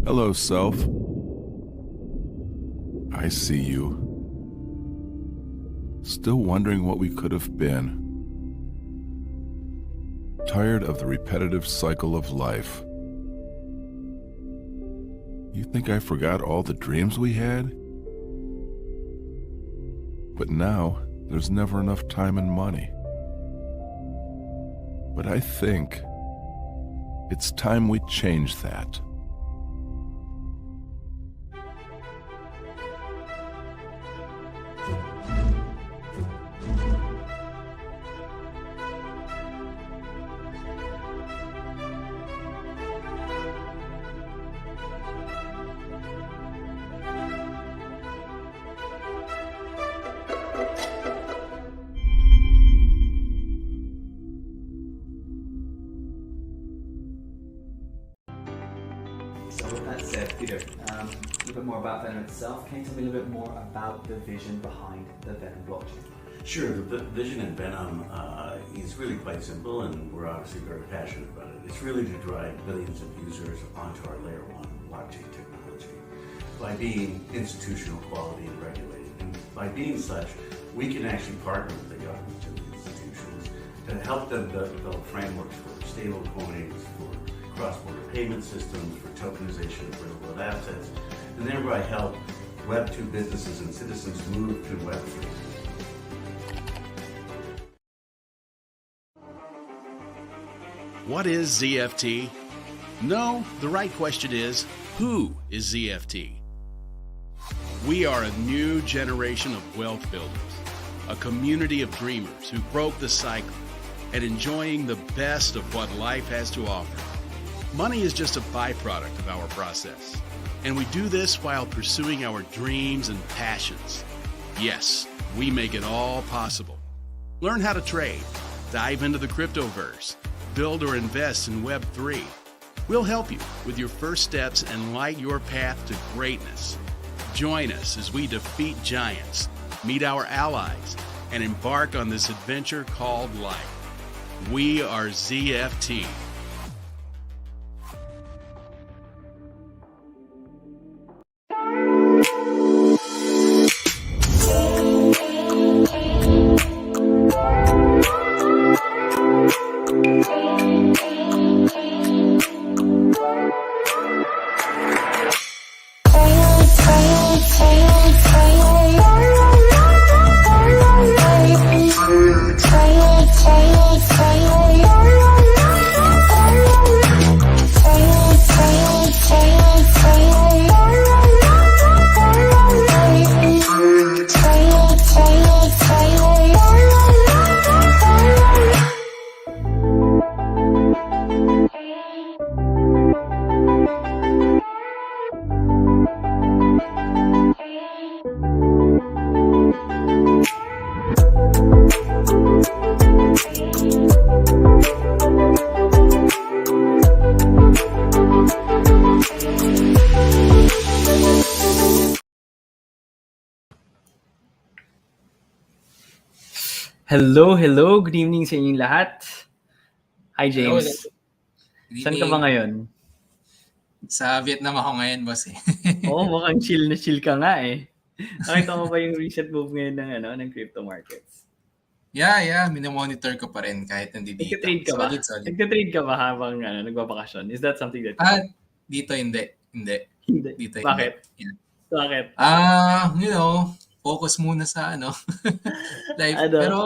Hello, self. I see you. Still wondering what we could have been. Tired of the repetitive cycle of life. You think I forgot all the dreams we had? But now, there's never enough time and money. But I think it's time we change that. So with that said, Peter, a little bit more about Venom itself. Can you tell me a little bit more about the vision behind the Venom blockchain? Sure, the vision in Venom is really quite simple, and we're obviously very passionate about it. It's really to drive billions of users onto our layer 1 blockchain technology by being institutional, quality, and regulated. And by being such, we can actually partner with the government and the institutions to help them develop frameworks for stable coins, for cross-border payment systems, for tokenization of real-world assets, and thereby help Web 2 businesses and citizens move to Web 3. What is ZFT? No, the right question is, who is ZFT? We are a new generation of wealth builders, a community of dreamers who broke the cycle and enjoying the best of what life has to offer. Money is just a byproduct of our process, and we do this while pursuing our dreams and passions. Yes, we make it all possible. Learn how to trade, dive into the cryptoverse, build or invest in Web3. We'll help you with your first steps and light your path to greatness. Join us as we defeat giants, meet our allies, and embark on this adventure called life. We are ZFT. Hello, good evening sa inyong lahat. Hi James. Good Saan ka evening. ba ngayon? Sa Vietnam ako ngayon, boss eh. Oo, mukhang chill na chill ka nga eh. Nakita mo ba yung recent move ngayon ng crypto markets? Yeah, minomonitor ko pa rin kahit nandito. Nagka-trade ka ba? Solid. Nagka-trade ka ba habang nagbabakasyon? Is that something that Dito hindi. Dito Bakit? Hindi. Bakit? Focus muna sa life. Ano? Pero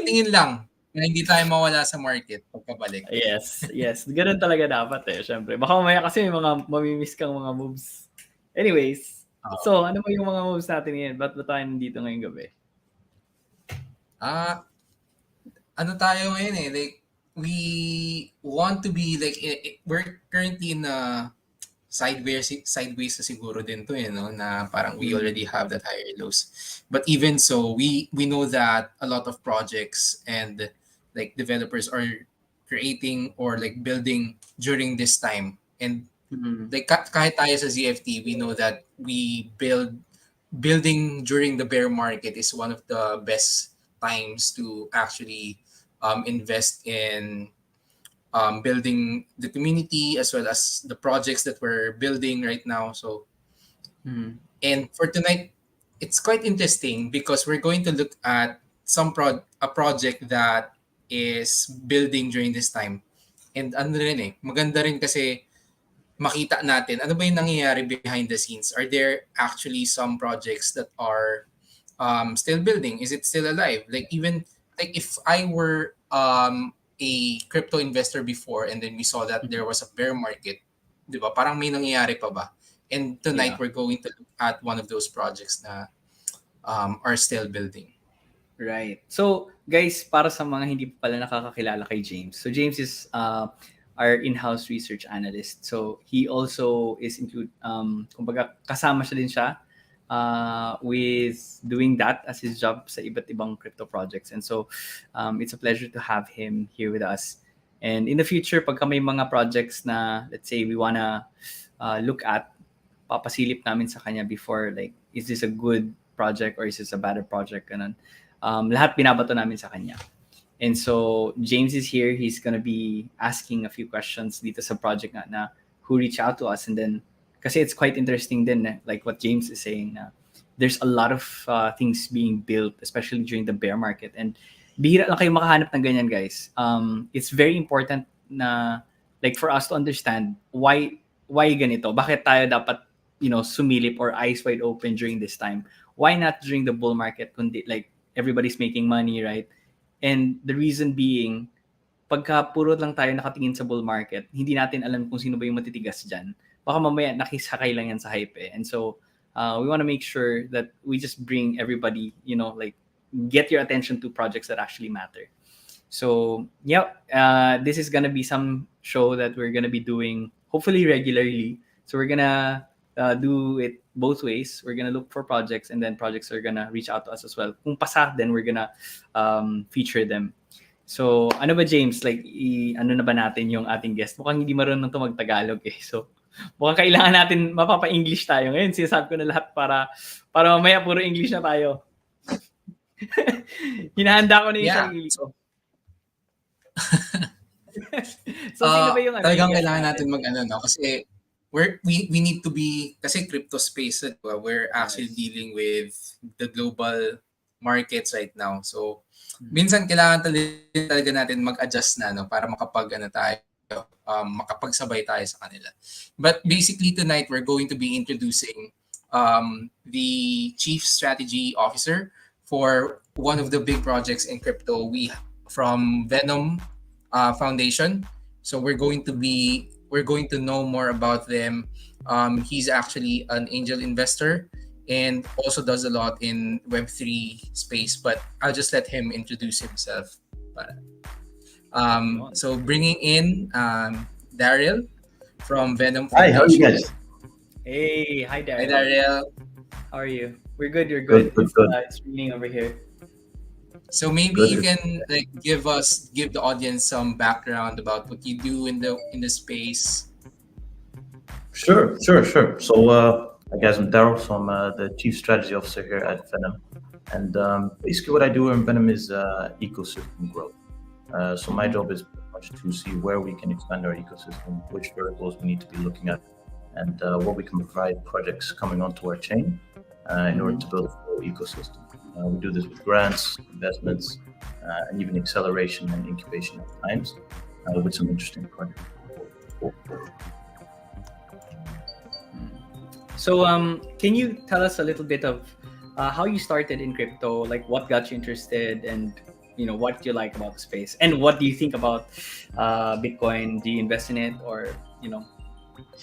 tingin lang na hindi tayo mawala sa market pagkabalik. Yes. Ganun talaga dapat eh. Siyempre. Baka mamaya kasi may mga mamimiss kang mga moves. Anyways, so ano mo yung mga moves natin ngayon? Ba't ba tayo nandito ngayong gabi? Ano tayo ngayon eh, like we want to be like we're currently in a sideways na siguro din to no, na parang we already have that higher lows, but even so we know that a lot of projects and like developers are creating or like building during this time, and like kahit tayo sa ZFT, we know that building during the bear market is one of the best times to actually invest in building the community as well as the projects that we're building right now. So, and for tonight, it's quite interesting because we're going to look at a project that is building during this time. And ano rin maganda rin kasi makita natin ano ba yung nangyayari behind the scenes. Are there actually some projects that are still building? Is it still alive? Like even like if I were a crypto investor before and then we saw that there was a bear market, di ba? Parang may nangyayari pa ba? And tonight we're going to look at one of those projects na are still building. Right. So, guys, para sa mga hindi pa pala nakakakilala kay James. So, James is our in-house research analyst. So, he also is kumbaga kasama siya din siya with doing that as his job sa iba't ibang crypto projects. And so, it's a pleasure to have him here with us. And in the future, pagka may mga projects na, let's say, we wanna look at, papasilip namin sa kanya before, like, is this a good project or is this a bad project? Ganun. Lahat binabato namin sa kanya. And so, James is here. He's gonna be asking a few questions dito sa project na who reach out to us. And then, kasi it's quite interesting din, like what James is saying, there's a lot of things being built, especially during the bear market. And bihira lang kayo makahanap ng ganyan, guys. It's very important na, like, for us to understand why ganito. Bakit tayo dapat, sumilip or eyes wide open during this time? Why not during the bull market? Kundi, like, everybody's making money, right? And the reason being, pagka puro lang tayo nakatingin sa bull market, hindi natin alam kung sino ba yung matitigas dyan. Baka mamaya nakisakay lang yan sa hype eh. And so, we want to make sure that we just bring everybody, like, get your attention to projects that actually matter. So, this is going to be some show that we're going to be doing, hopefully regularly. So, we're going to do it both ways. We're gonna look for projects and then projects are gonna reach out to us as well. Kung pasa, then we're gonna feature them. So, ano ba James? Like, ano na ba natin yung ating guest? Mukhang hindi marunong to mag-Tagalog eh. So, mukhang kailangan natin mapapa-English tayo. Ngayon, sinasabi ko na lahat para mamaya puro English na tayo. Hinahanda ko na yung sarili ko. So, sino ba yung talagang kailangan natin kasi we need to be kasi crypto space we're actually dealing with the global markets right now. So minsan kailangan talaga natin mag-adjust na para makapagsabay tayo sa kanila. But basically tonight we're going to be introducing the Chief Strategy Officer for one of the big projects in crypto from Venom Foundation. So we're going to know more about them. He's actually an angel investor and also does a lot in Web3 space, but I'll just let him introduce himself. So bringing in Daryl from Venom Foundation. Hi, how are you guys? Hey, hi Daryl. Hi Daryl. How are you? We're good, you're good. Good. It's raining over here. So maybe you can give the audience some background about what you do in the space. Sure. So, guys, I'm Daryl. So I'm the Chief Strategy Officer here at Venom. And basically what I do in Venom is ecosystem growth. So my job is pretty much to see where we can expand our ecosystem, which verticals we need to be looking at, and what we can provide projects coming onto our chain in order to build a full ecosystem. We do this with grants, investments, and even acceleration and incubation at times with some interesting projects. So, can you tell us a little bit of how you started in crypto? Like, what got you interested, and what you like about the space, and what do you think about Bitcoin? Do you invest in it, or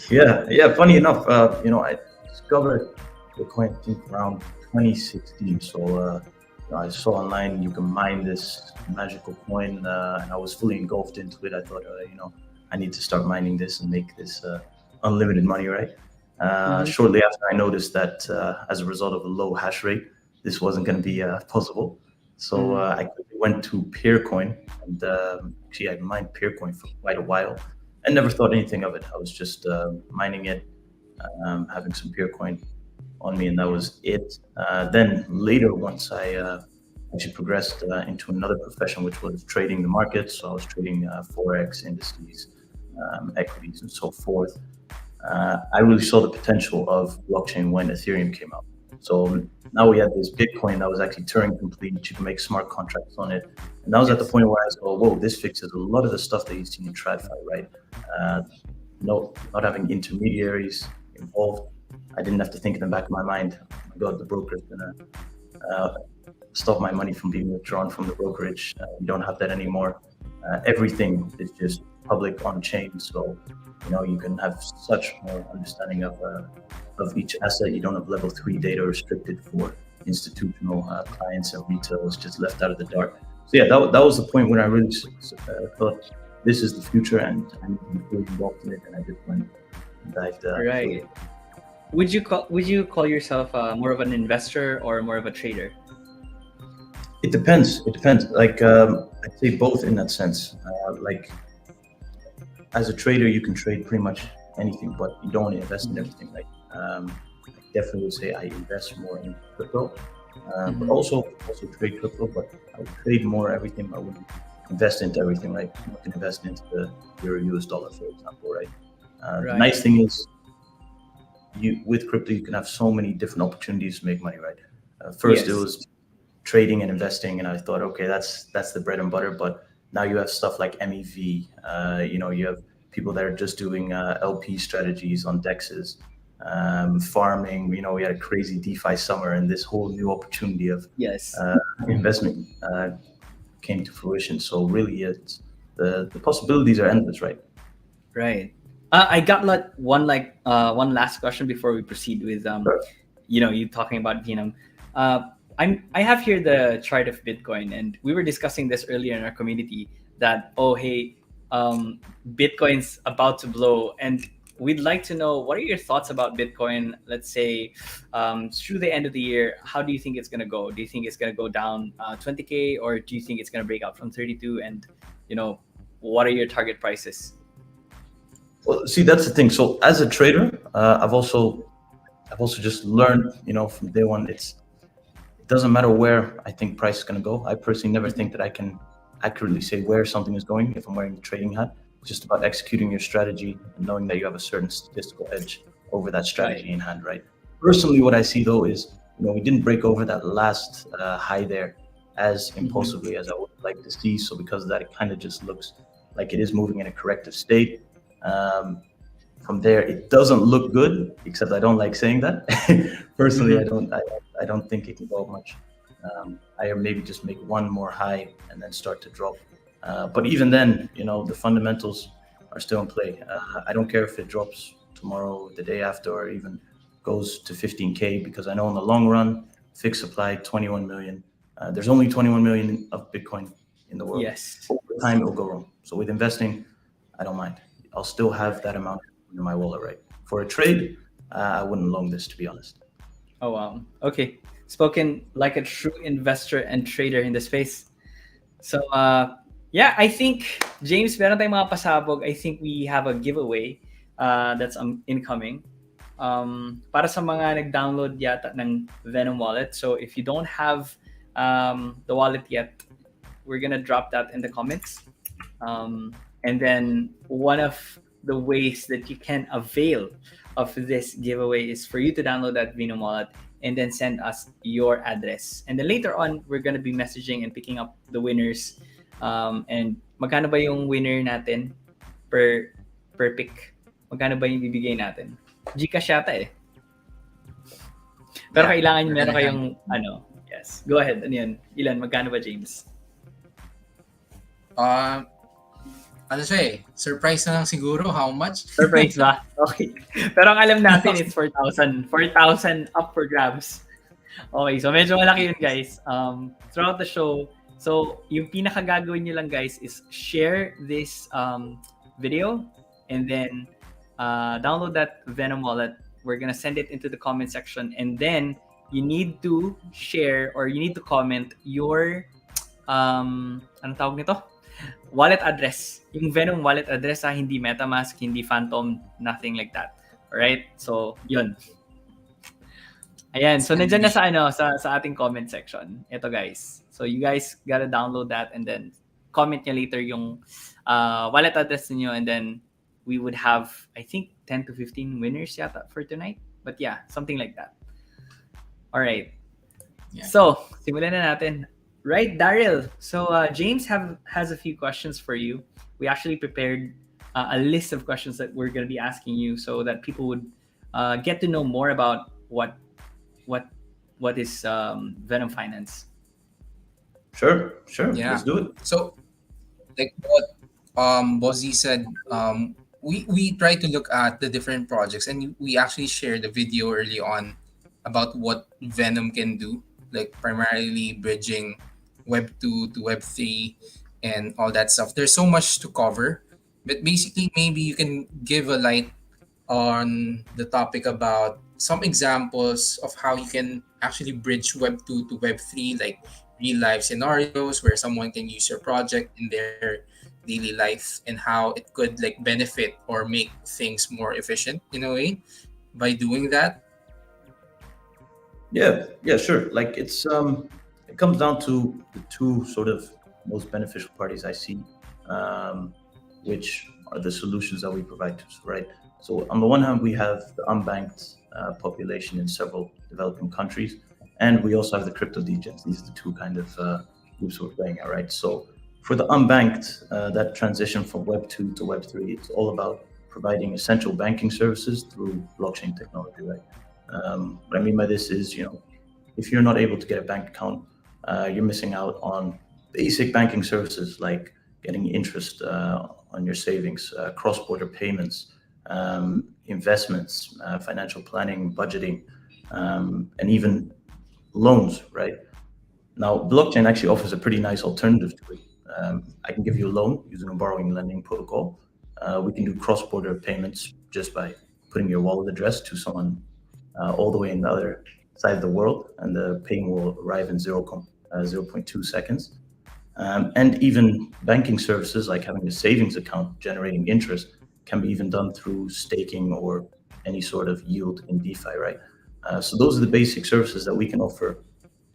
Yeah. Funny enough, I discovered Bitcoin I think around 2016. So I saw online you can mine this magical coin, and I was fully engulfed into it. I thought, I need to start mining this and make this unlimited money, right? Shortly after, I noticed that as a result of a low hash rate, this wasn't going to be possible. So I quickly went to Peercoin, and actually I mined Peercoin for quite a while. I never thought anything of it. I was just mining it, having some Peercoin on me, and that was it. Then later, once I actually progressed into another profession, which was trading the markets. So I was trading forex, indices, equities, and so forth. I really saw the potential of blockchain when Ethereum came out. So now we had this Bitcoin that was actually Turing complete. You can make smart contracts on it. And that was at the point where I saw, whoa, this fixes a lot of the stuff that you see in TradFi, right? Not having intermediaries involved. I didn't have to think in the back of my mind, oh my God, the broker's gonna stop my money from being withdrawn from the brokerage. You don't have that anymore. Everything is just public on chain. So, you can have such more understanding of each asset. You don't have level 3 data restricted for institutional clients, and retail is just left out of the dark. So yeah, that was the point when I really thought this is the future, and I need to be fully involved in it. And I just went and dived. Right. Would you call yourself more of an investor or more of a trader? It depends. Like I'd say both in that sense. Like as a trader, you can trade pretty much anything, but you don't want to invest in everything. Like I definitely would say I invest more in crypto, but also trade crypto. But I would trade more everything. I wouldn't invest into everything. Like you can invest into the euro US dollar, for example, right? The nice thing is, with crypto you can have so many different opportunities to make money, right? First, it was trading and investing, and I thought, okay, that's the bread and butter. But now you have stuff like MEV. You have people that are just doing LP strategies on dexes, farming. We had a crazy DeFi summer, and this whole new opportunity of investment came to fruition. So really, it's the possibilities are endless, right? Right. I got one last question before we proceed with Sure. You talking about Venom. I have here the chart of Bitcoin, and we were discussing this earlier in our community that Bitcoin's about to blow, and we'd like to know, what are your thoughts about Bitcoin? Let's say through the end of the year, how do you think it's gonna go? Do you think it's gonna go down 20K, or do you think it's gonna break out from 32? And what are your target prices? Well, see, that's the thing. So as a trader, I've also just learned, from day one, it doesn't matter where I think price is going to go. I personally never think that I can accurately say where something is going if I'm wearing the trading hat. It's just about executing your strategy and knowing that you have a certain statistical edge over that strategy in hand, right? Personally, what I see though is, we didn't break over that last high there as impulsively as I would like to see. So because of that, it kind of just looks like it is moving in a corrective state. From there, it doesn't look good, except I don't like saying that. Personally, I don't think it can go up much. I maybe just make one more high and then start to drop. But even then, the fundamentals are still in play. I don't care if it drops tomorrow, the day after, or even goes to 15K, because I know in the long run, fixed supply, 21 million. There's only 21 million of Bitcoin in the world. Yes. Over time, it'll go wrong. So with investing, I don't mind. I'll still have that amount in my wallet, right? For a trade, I wouldn't long this, to be honest. Oh, wow. Okay. Spoken like a true investor and trader in the space. So, I think, James, meron tayong mga pasabog. I think we have a giveaway that's incoming. Para sa mga nag-download yata ng Venom wallet. So, if you don't have the wallet yet, we're gonna drop that in the comments. And then one of the ways that you can avail of this giveaway is for you to download that Venom wallet and then send us your address. And then later on, we're going to be messaging and picking up the winners. And magkano ba yung winner natin per pick? Magkano ba yung bibigay natin? Gcash yata eh. Pero kailangan meron kayong yes. Go ahead. Ano yan? Ilan? Magkano ba, James? Surprise na lang siguro. How much? Surprise ba? Okay. Pero ang alam natin is 4,000. 4,000 up for grabs. Okay, so medyo malaki yun, guys. Throughout the show, so yung pinakagagawin nyo lang, guys, is share this video and then download that Venom wallet. We're gonna send it into the comment section, and then you need to share or you need to comment your anong tawag nito? Wallet address. Yung Venom wallet address, hindi MetaMask, hindi Phantom, nothing like that. Alright? So, yun. Ayan, so nandiyan na sa ating comment section. Ito guys. So you guys gotta download that and then comment nyo later yung wallet address niyo, and then we would have, I think, 10 to 15 winners yata for tonight. But yeah, something like that. All right. Yeah. So, simulan na natin. Right, Daryl. So James has a few questions for you. We actually prepared a list of questions that we're going to be asking you so that people would get to know more about what is Venom Finance. Sure. Yeah. Let's do it. So, like what Bozzy said, we try to look at the different projects, and we actually shared a video early on about what Venom can do, like primarily bridging Web 2 to Web 3 and all that stuff. There's so much to cover, but basically maybe you can give a light on the topic about some examples of how you can actually bridge Web 2 to Web 3, like real life scenarios where someone can use your project in their daily life, and how it could like benefit or make things more efficient in a way by doing that. Yeah, sure. Like it comes down to the two sort of most beneficial parties I see, which are the solutions that we provide to us, right? So on the one hand, we have the unbanked population in several developing countries, and we also have the crypto degens. These are the two kind of groups we're playing at, right? So for the unbanked, that transition from Web 2 to Web 3, it's all about providing essential banking services through blockchain technology, right? What I mean by this is, if you're not able to get a bank account, you're missing out on basic banking services like getting interest on your savings, cross-border payments, investments, financial planning, budgeting, and even loans, right? Now, blockchain actually offers a pretty nice alternative to it. I can give you a loan using a borrowing and lending protocol. We can do cross-border payments just by putting your wallet address to someone all the way in the other side of the world, and the payment will arrive in 0.2 seconds. And even banking services like having a savings account generating interest can be even done through staking or any sort of yield in DeFi, right? So those are the basic services that we can offer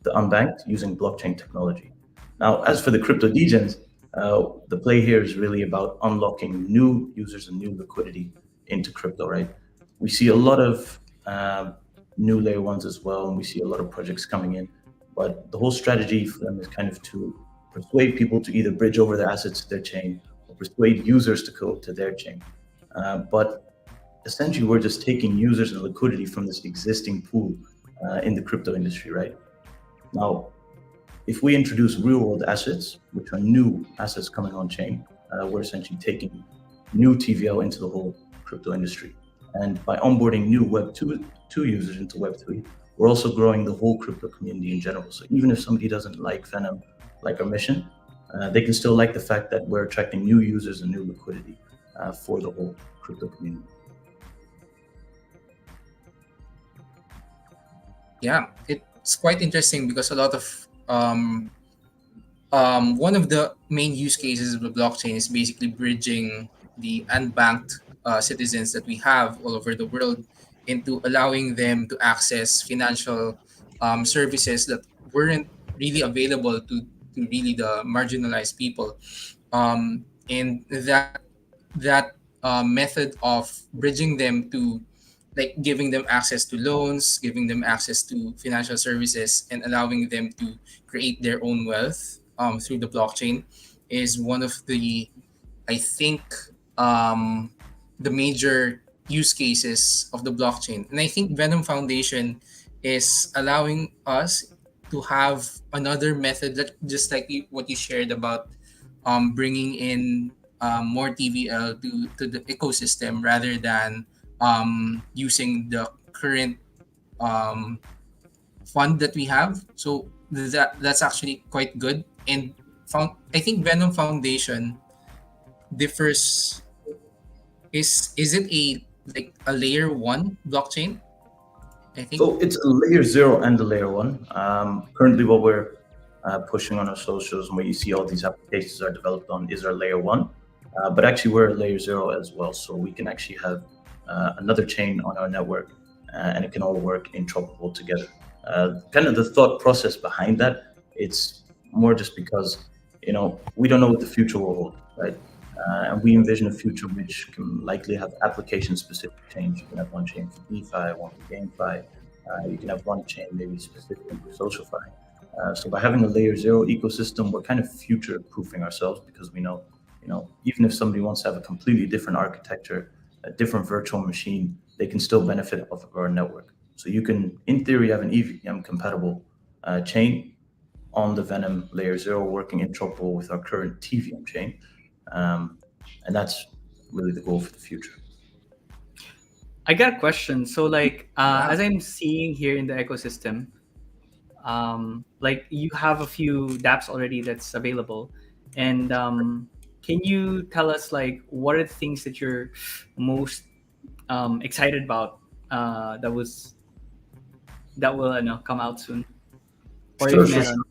the unbanked using blockchain technology. Now, as for the crypto degens, the play here is really about unlocking new users and new liquidity into crypto, right? We see a lot of new layer ones as well, and we see a lot of projects coming in, but the whole strategy for them is kind of to persuade people to either bridge over their assets to their chain or persuade users to go to their chain. But essentially, we're just taking users and liquidity from this existing pool in the crypto industry, right? Now, if we introduce real-world assets, which are new assets coming on chain, we're essentially taking new TVL into the whole crypto industry. And by onboarding new Web 2 users into Web 3, we're also growing the whole crypto community in general. So even if somebody doesn't like Venom, like our mission, they can still like the fact that we're attracting new users and new liquidity for the whole crypto community. Yeah, it's quite interesting because a lot of one of the main use cases of the blockchain is basically bridging the unbanked citizens that we have all over the world into allowing them to access financial services that weren't really available to really the marginalized people. And that method of bridging them to like giving them access to loans, giving them access to financial services, and allowing them to create their own wealth through the blockchain is one of the, I think, the major use cases of the blockchain. And I think Venom Foundation is allowing us to have another method that just like what you shared about bringing in more TVL to the ecosystem rather than using the current fund that we have. So that's actually quite good. And I think Venom Foundation differs. Is it a layer 1 blockchain? I think So it's a layer 0 and a layer 1. Currently, what we're pushing on our socials and what you see all these applications are developed on is our layer 1. But actually, we're a layer 0 as well. So we can actually have another chain on our network and it can all work interoperable together. Kind of the thought process behind that, it's more just because, we don't know what the future will hold, right? And we envision a future which can likely have application-specific chains. You can have one chain for DeFi, one for GameFi. You can have one chain maybe specifically for SocialFi. So by having a layer zero ecosystem, we're kind of future-proofing ourselves because we know, even if somebody wants to have a completely different architecture, a different virtual machine, they can still benefit off of our network. So you can, in theory, have an EVM-compatible chain on the Venom layer zero working interoperable with our current TVM chain. And that's really the goal for the future. I got a question. So like as I'm seeing here in the ecosystem, like you have a few dApps already that's available, and can you tell us like what are the things that you're most excited about that will come out soon? Or Sure, if sure, meron. sure.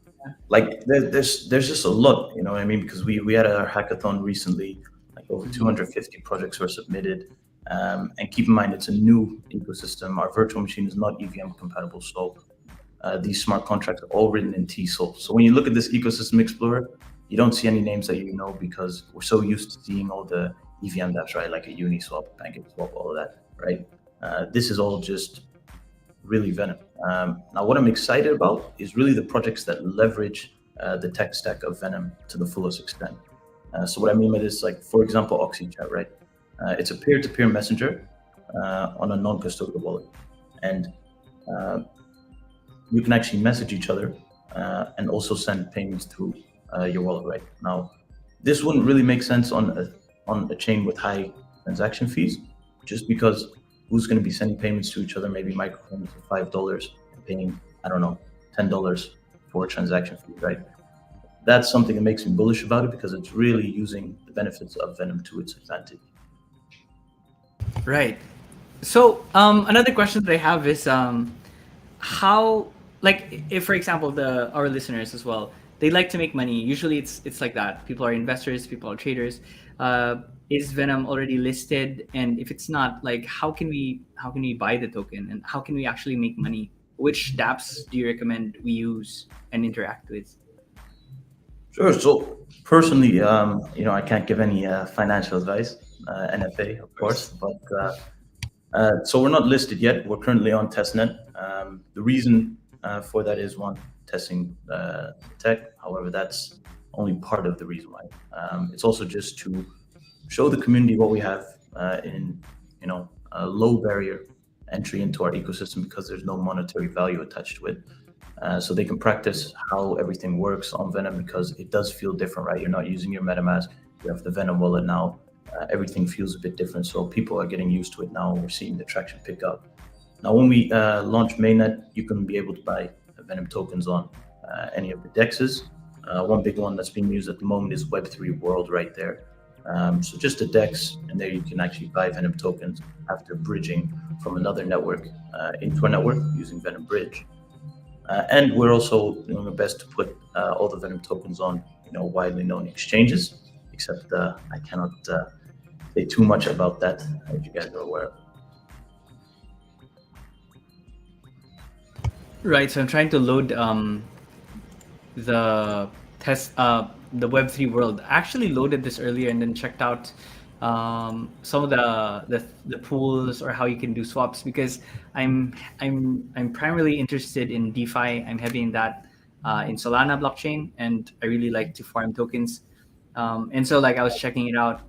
Like there's just a lot, you know what I mean? Because we had our hackathon recently, like over 250 projects were submitted. And keep in mind, it's a new ecosystem. Our virtual machine is not EVM compatible, so these smart contracts are all written in TSOL. So when you look at this ecosystem explorer, you don't see any names that you know because we're so used to seeing all the EVM dApps, right? Like a Uniswap, PancakeSwap, all of that, right? This is all just really Venom. Now, what I'm excited about is really the projects that leverage the tech stack of Venom to the fullest extent. So what I mean by this, like for example, OxyChat, right? It's a peer-to-peer messenger on a non-custodial wallet, and you can actually message each other and also send payments through your wallet right now. This wouldn't really make sense on a chain with high transaction fees, just because who's going to be sending payments to each other, maybe micropayments of $5 and paying, I don't know, $10 for a transaction fee, right? That's something that makes me bullish about it because it's really using the benefits of Venom to its advantage. Right. So another question that I have is how, like, if for example our listeners as well, they like to make money. Usually it's like that. People are investors, people are traders. Is Venom already listed? And if it's not, like, how can we buy the token and how can we actually make money? Which dApps do you recommend we use and interact with? Sure. So personally, I can't give any financial advice, NFA, of course, but so we're not listed yet. We're currently on testnet. The reason for that is one, testing tech. However, that's only part of the reason why. It's also just to show the community what we have in a low barrier entry into our ecosystem because there's no monetary value attached to it. So they can practice how everything works on Venom because it does feel different, right? You're not using your MetaMask. You have the Venom wallet now. Everything feels a bit different. So people are getting used to it now. We're seeing the traction pick up. Now, when we launch mainnet, you can be able to buy Venom tokens on any of the DEXs. One big one that's being used at the moment is Web3 World right there. So just a DEX, and there you can actually buy Venom tokens after bridging from another network into a network using Venom Bridge. And we're also doing our best to put all the Venom tokens on, widely known exchanges. Except I cannot say too much about that, as you guys are aware of. Right. So I'm trying to load the test the Web3 world. I actually loaded this earlier and then checked out some of the pools or how you can do swaps because I'm primarily interested in DeFi. I'm heavy in that in Solana blockchain, and I really like to farm tokens. And so like I was checking it out.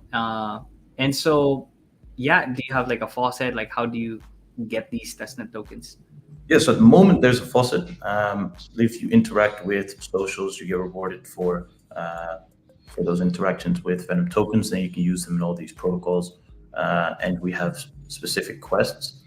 And so yeah, do you have like a faucet? Like how do you get these testnet tokens? Yeah, so at the moment there's a faucet. If you interact with socials, you get rewarded for those interactions with Venom tokens, then you can use them in all these protocols. And we have specific quests.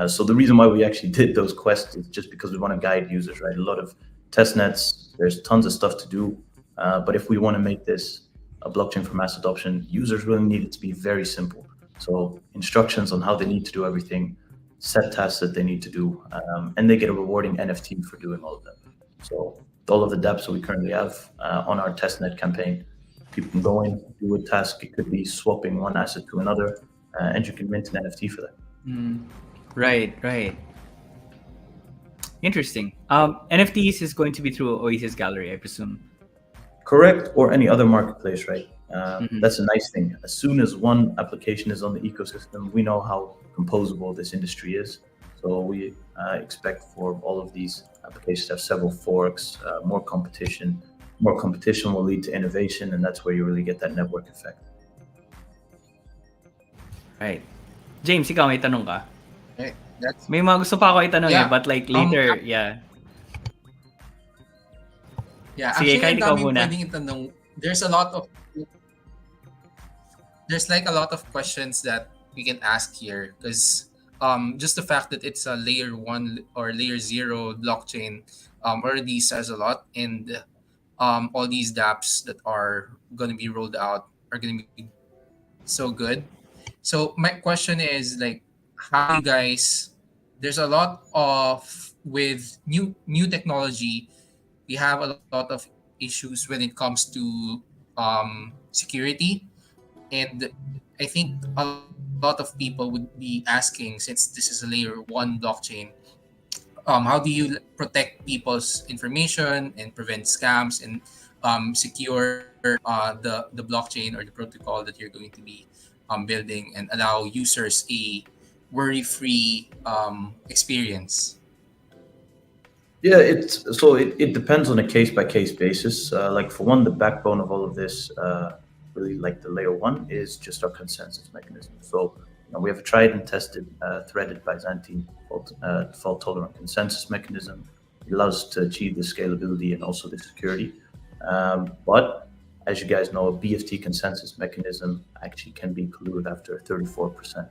So the reason why we actually did those quests is just because we want to guide users, right? A lot of testnets, there's tons of stuff to do. But if we want to make this a blockchain for mass adoption, users really need it to be very simple. So instructions on how they need to do everything, set tasks that they need to do, and they get a rewarding NFT for doing all of that. So all of the dApps that we currently have on our testnet campaign, people can go in, do a task. It could be swapping one asset to another, and you can mint an NFT for that. Right, right. Interesting. NFTs is going to be through Oasis Gallery, I presume. Correct, or any other marketplace, right? Mhm. That's a nice thing. As soon as one application is on the ecosystem, we know how composable this industry is. So we expect for all of these applications to have several forks, more competition. More competition will lead to innovation, and that's where you really get that network effect. Right. James, ikaw may tanong ka? Okay, that's May mga gusto pa ako itanong yeah. but like later, yeah. Yeah, Sige, actually, kahit ang ikaw daming muna. pwedeng itanong. There's like a lot of questions that we can ask here because just the fact that it's a layer 1 or layer 0 blockchain already says a lot, and all these dApps that are going to be rolled out are going to be so good. So my question is like, how you guys? There's a lot of with new technology. We have a lot of issues when it comes to security, and I think a lot of people would be asking, since this is a layer 1 blockchain, how do you protect people's information and prevent scams and secure the blockchain or the protocol that you're going to be building and allow users a worry-free experience? Yeah, it depends on a case by case basis. Like for one, the backbone of all of this, really like the layer one, is just our consensus mechanism. So we have a tried and tested, threaded Byzantine fault tolerant consensus mechanism. It allows us to achieve the scalability and also the security. But as you guys know, a BFT consensus mechanism actually can be colluded after a 34%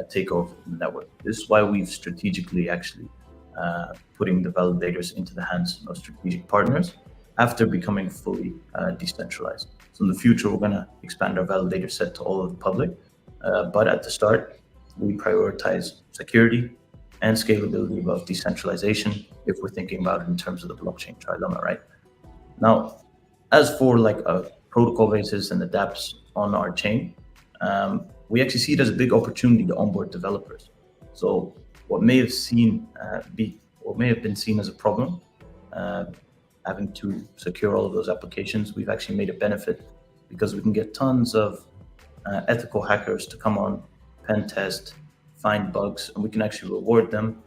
takeover of the network. This is why we've strategically actually putting the validators into the hands of strategic partners after becoming fully decentralized. So in the future, we're going to expand our validator set to all of the public. But at the start, we prioritize security and scalability above decentralization if we're thinking about it in terms of the blockchain trilemma, right? Now, as for like a protocol basis and the dApps on our chain, we actually see it as a big opportunity to onboard developers. So what may have been seen as a problem, having to secure all of those applications, we've actually made a benefit because we can get tons of ethical hackers to come on, pen test, find bugs, and we can actually reward them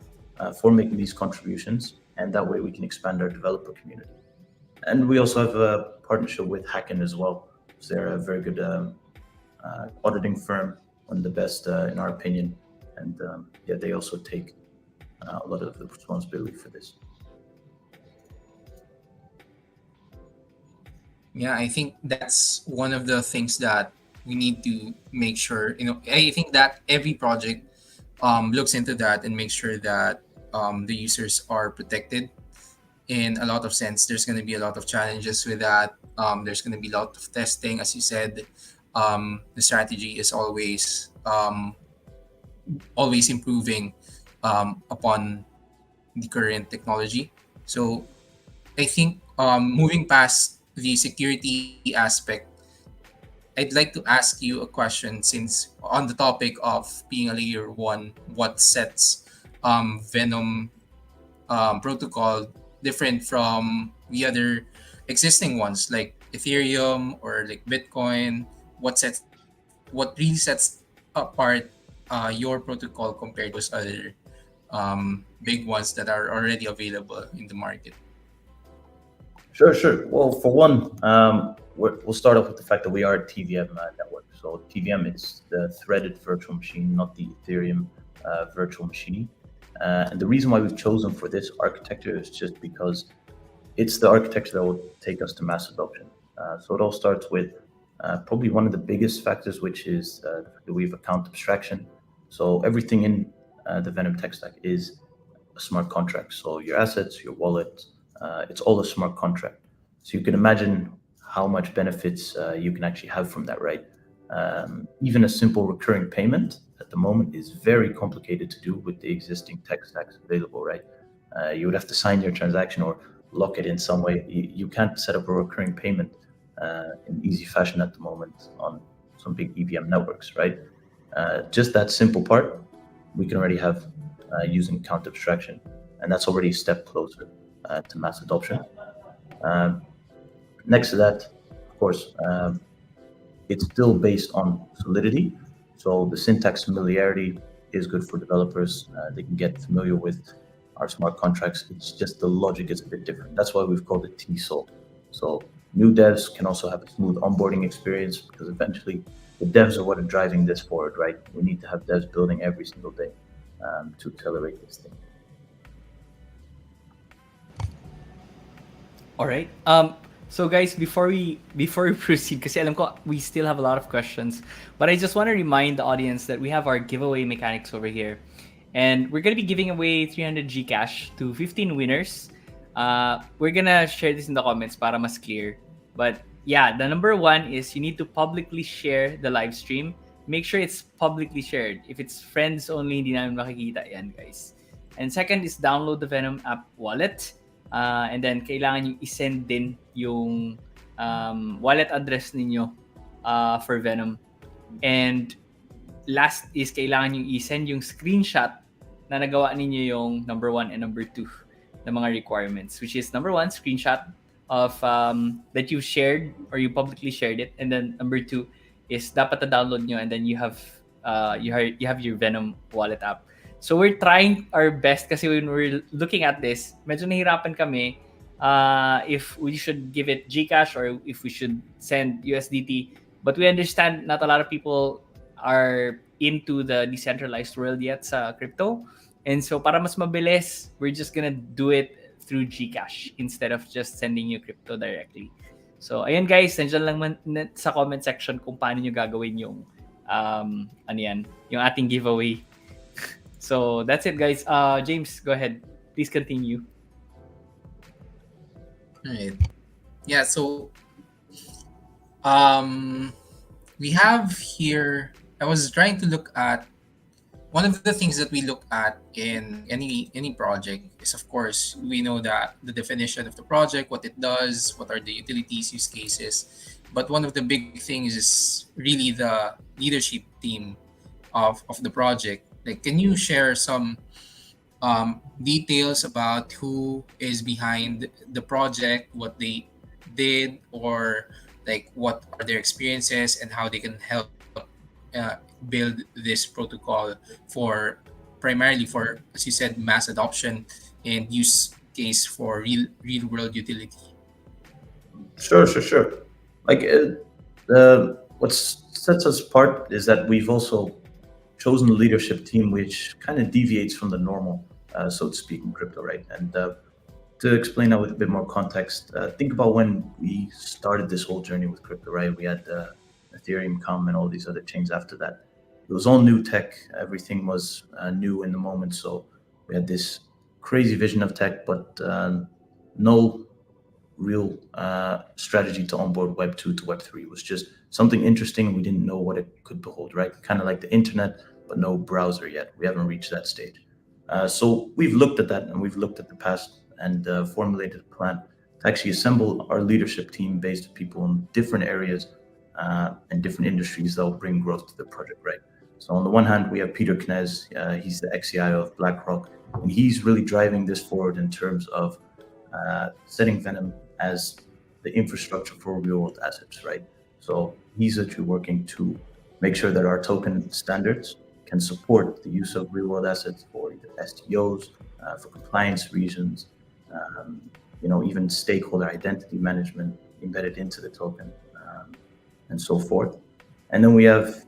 for making these contributions. And that way we can expand our developer community. And we also have a partnership with Hacken as well. So they're a very good auditing firm, one of the best in our opinion. And yeah, they also take a lot of the responsibility for this. Yeah, I think that's one of the things that we need to make sure. I think that every project looks into that and makes sure that the users are protected. In a lot of sense, there's going to be a lot of challenges with that. There's going to be a lot of testing, as you said. The strategy is always improving upon the current technology. So I think moving past the security aspect, I'd like to ask you a question, since on the topic of being a layer one, what sets Venom protocol different from the other existing ones like Ethereum or like Bitcoin? What really sets apart your protocol compared to those other big ones that are already available in the market? Sure. Well, for one, we'll start off with the fact that we are a TVM network. So TVM is the threaded virtual machine, not the Ethereum virtual machine. And the reason why we've chosen for this architecture is just because it's the architecture that will take us to mass adoption. So it all starts with probably one of the biggest factors, which is the fact that we have account abstraction. So everything in the Venom tech stack is a smart contract. So your assets, your wallet, it's all a smart contract. So you can imagine how much benefits you can actually have from that, right? Even a simple recurring payment at the moment is very complicated to do with the existing tech stacks available, right? You would have to sign your transaction or lock it in some way. You can't set up a recurring payment in easy fashion at the moment on some big EVM networks, right? Just that simple part, we can already have using account abstraction. and that's already a step closer to mass adoption. Um, Next to that, of course, it's still based on solidity. So the syntax familiarity is good for developers. They can get familiar with our smart contracts. It's just the logic is a bit different. That's why we've called it TSOL. So new devs can also have a smooth onboarding experience because eventually the devs are what are driving this forward, right? We need to have devs building every single day to accelerate this thing. All right. So guys, before we proceed, kasi alam ko we still have a lot of questions, but I just want to remind the audience that we have our giveaway mechanics over here, and we're gonna be giving away 300 Gcash to 15 winners. We're gonna share this in the comments para mas clear. But yeah, the number one is you need to publicly share the live stream. Make sure it's publicly shared. If it's friends only, hindi namin makikita yan, guys. And second is download the Venom app wallet. And then, kailangan yung isend din yung wallet address ninyo for Venom. And last is kailangan yung isend yung screenshot na nagawa ninyo yung number 1 and number 2 na mga requirements, which is number 1, screenshot of that you shared or you publicly shared it, and then number 2 is dapat na-download nyo, and then you have your Venom wallet app. So we're trying our best kasi when we're looking at this, medyo nahirapan kami if we should give it Gcash or if we should send USDT. But we understand not a lot of people are into the decentralized world yet sa crypto. And so para mas mabilis, we're just gonna do it through Gcash instead of just sending you crypto directly. So ayan guys, nandiyan lang sa comment section kung paano nyo gagawin yung yung ating giveaway. So that's it, guys. James, go ahead. Please continue. All right. Yeah. So, we have here. I was trying to look at one of the things that we look at in any project is, of course, we know that the definition of the project, what it does, what are the utilities, use cases. But one of the big things is really the leadership team of the project. Like, can you share some details about who is behind the project, what they did, or like what are their experiences and how they can help build this protocol for primarily for, as you said, mass adoption and use case for real world utility? Sure. Like, what sets us apart is that we've also chosen a leadership team which kind of deviates from the normal, so to speak, in crypto, right? And to explain that with a bit more context, think about when we started this whole journey with crypto, right? We had Ethereum come and all these other chains after that. It was all new tech. Everything was new in the moment. So we had this crazy vision of tech, but no real strategy to onboard Web 2 to Web 3. It was just something interesting. We didn't know what it could behold, right? Kind of like the internet, but no browser yet. We haven't reached that stage. So we've looked at that and we've looked at the past and formulated a plan to actually assemble our leadership team based on people in different areas and different industries that will bring growth to the project, right? So on the one hand, we have Peter Knez. He's the ex-CIO of BlackRock, and he's really driving this forward in terms of setting Venom as the infrastructure for real-world assets, right? So he's actually working to make sure that our token standards can support the use of real-world assets for either STOs, for compliance reasons, even stakeholder identity management embedded into the token, and so forth. And then we have,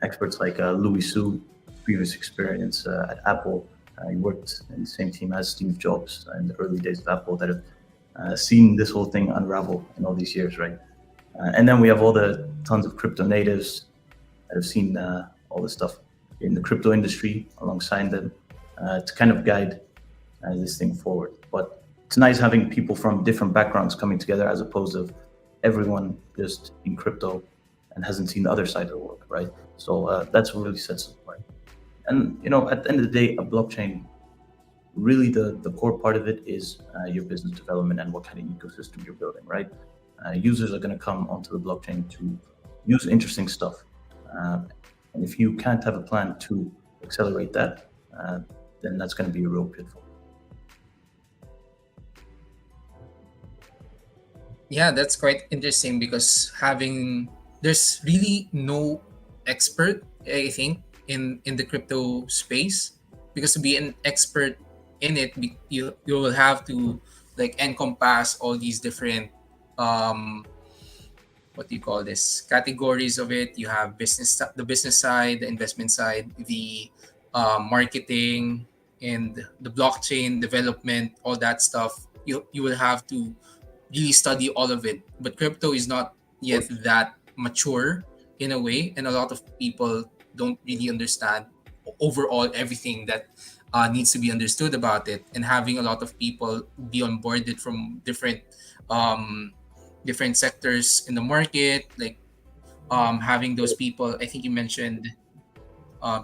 experts like Louis Su, previous experience at Apple. He worked in the same team as Steve Jobs in the early days of Apple that have seen this whole thing unravel in all these years, right? And then we have all the tons of crypto natives that have seen all the stuff in the crypto industry alongside them to kind of guide this thing forward. But it's nice having people from different backgrounds coming together as opposed to everyone just in crypto and hasn't seen the other side of the world, right? So that's what really sets it apart. And at the end of the day, a blockchain, really the core part of it is your business development and what kind of ecosystem you're building, right? Users are going to come onto the blockchain to use interesting stuff. And if you can't have a plan to accelerate that, then that's going to be a real pitfall. Yeah, that's quite interesting because there's really no expert, I think, in the crypto space, because to be an expert in it, you will have to like encompass all these different um what do you call this, categories of it. You have the business side, the investment side, the marketing, and the blockchain development, all that stuff. You will have to really study all of it. But crypto is not yet that mature in a way, and a lot of people don't really understand overall everything that needs to be understood about it. And having a lot of people be onboarded from um, different sectors in the market, like having those people. I think you mentioned